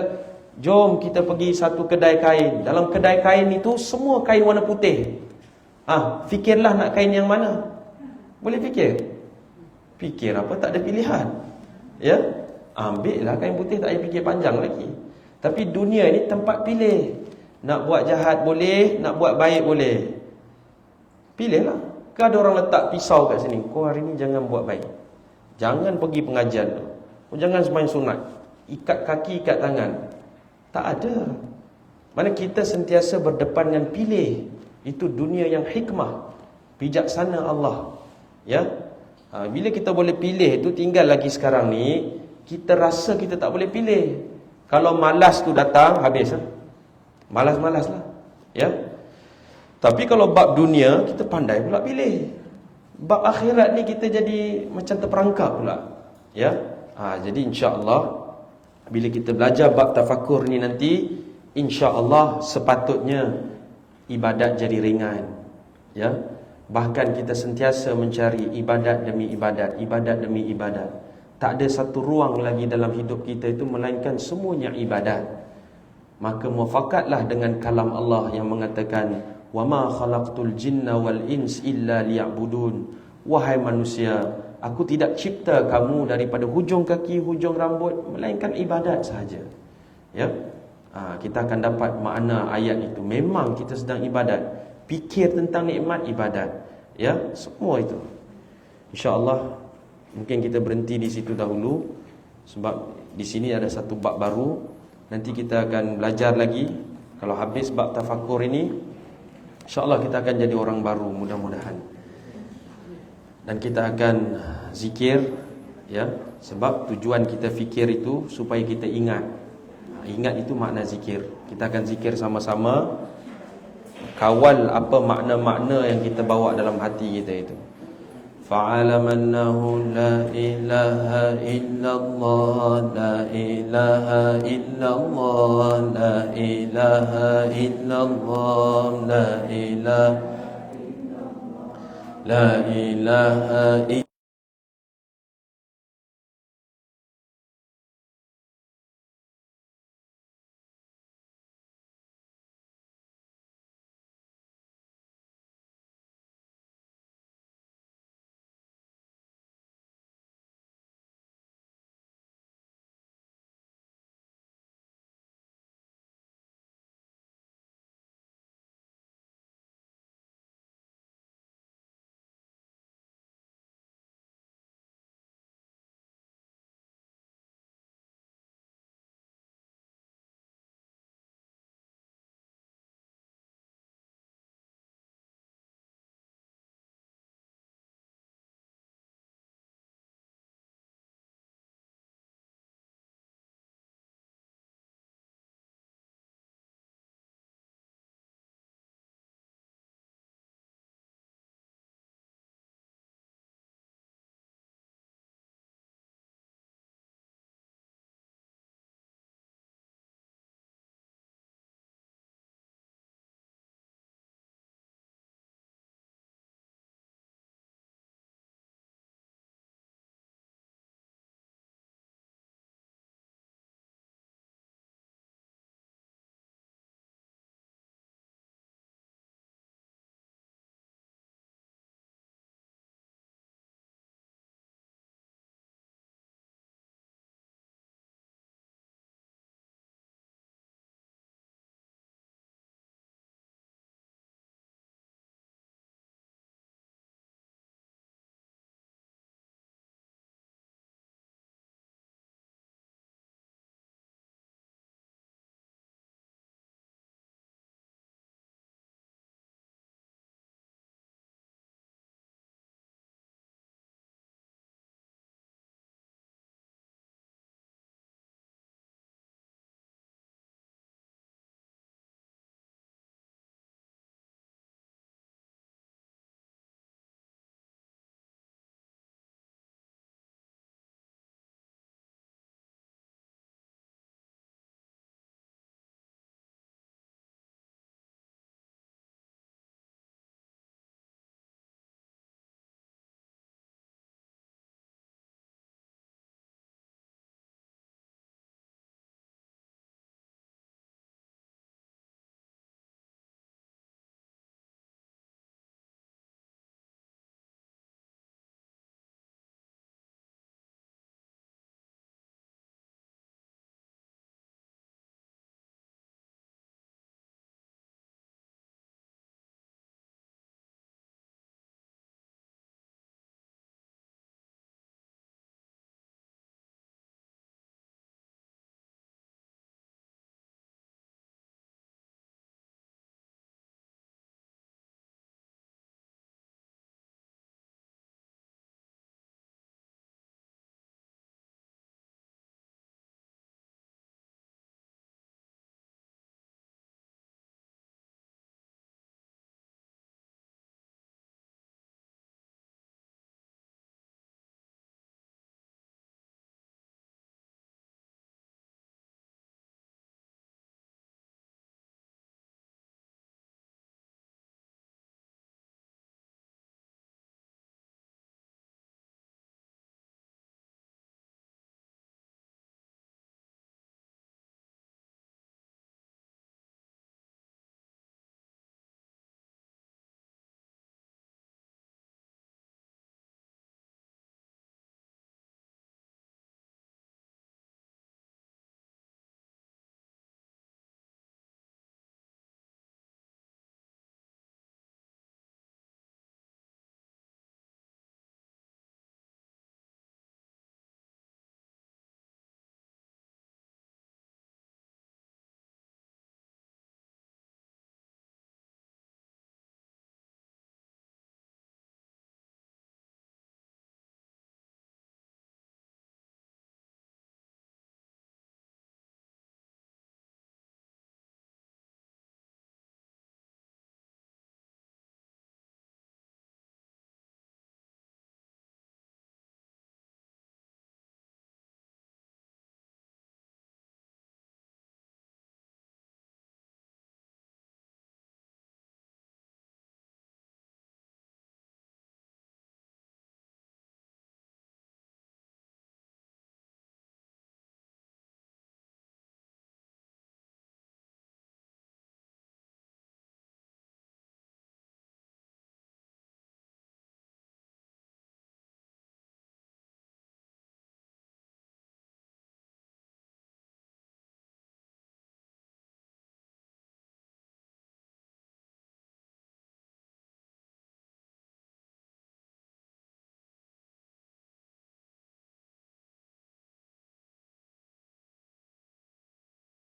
jom kita pergi satu kedai kain. Dalam kedai kain itu semua kain warna putih. Fikirlah nak kain yang mana? Boleh fikir? Fikir apa? Tak ada pilihan. Ya, ambillah kain putih, tak payah fikir panjang lagi. Tapi dunia ni tempat pilih. Nak buat jahat boleh, nak buat baik boleh. Pilihlah. Ke ada orang letak pisau kat sini, kau hari ni jangan buat baik, jangan pergi pengajian tu, jangan sembahyang sunat, ikat kaki, ikat tangan. Tak ada. Mana kita sentiasa berdepan dengan pilih. Itu dunia yang hikmah, bijaksana Allah. Ya, bila kita boleh pilih itu, tinggal lagi sekarang ni kita rasa kita tak boleh pilih. Kalau malas tu datang, habis. Malas-malas lah. Ya. Tapi kalau bab dunia, kita pandai pula pilih. Bab akhirat ni kita jadi macam terperangkap pula. Ya. Jadi insya-Allah bila kita belajar bab tafakur ni nanti, insya-Allah sepatutnya ibadat jadi ringan. Ya. Bahkan kita sentiasa mencari ibadat demi ibadat, ibadat demi ibadat. Tak ada satu ruang lagi dalam hidup kita itu melainkan semuanya ibadat. Maka muafakatlah dengan kalam Allah yang mengatakan "Wama khalaqtul jinna wal ins illa liya'budun." Wahai manusia, aku tidak cipta kamu daripada hujung kaki, hujung rambut, melainkan ibadat sahaja. Ya. Kita akan dapat makna ayat itu. Memang kita sedang ibadat. Fikir tentang nikmat, ibadat. Ya, semua itu. InsyaAllah mungkin kita berhenti di situ dahulu, sebab di sini ada satu bab baru. Nanti kita akan belajar lagi. Kalau habis bab tafakkur ini, InsyaAllah kita akan jadi orang baru, mudah-mudahan. Dan kita akan zikir, ya, sebab tujuan kita fikir itu supaya kita ingat. Ingat itu makna zikir. Kita akan zikir sama-sama, kawal apa makna-makna yang kita bawa dalam hati kita itu. فَعَلَمَ أَنَّهُ لَا إِلَهَ إِلَّا اللَّهُ لَا إِلَهَ إِلَّا اللَّهُ لَا إِلَهَ إِلَّا اللَّهُ لَا إِلَهَ إِلَّا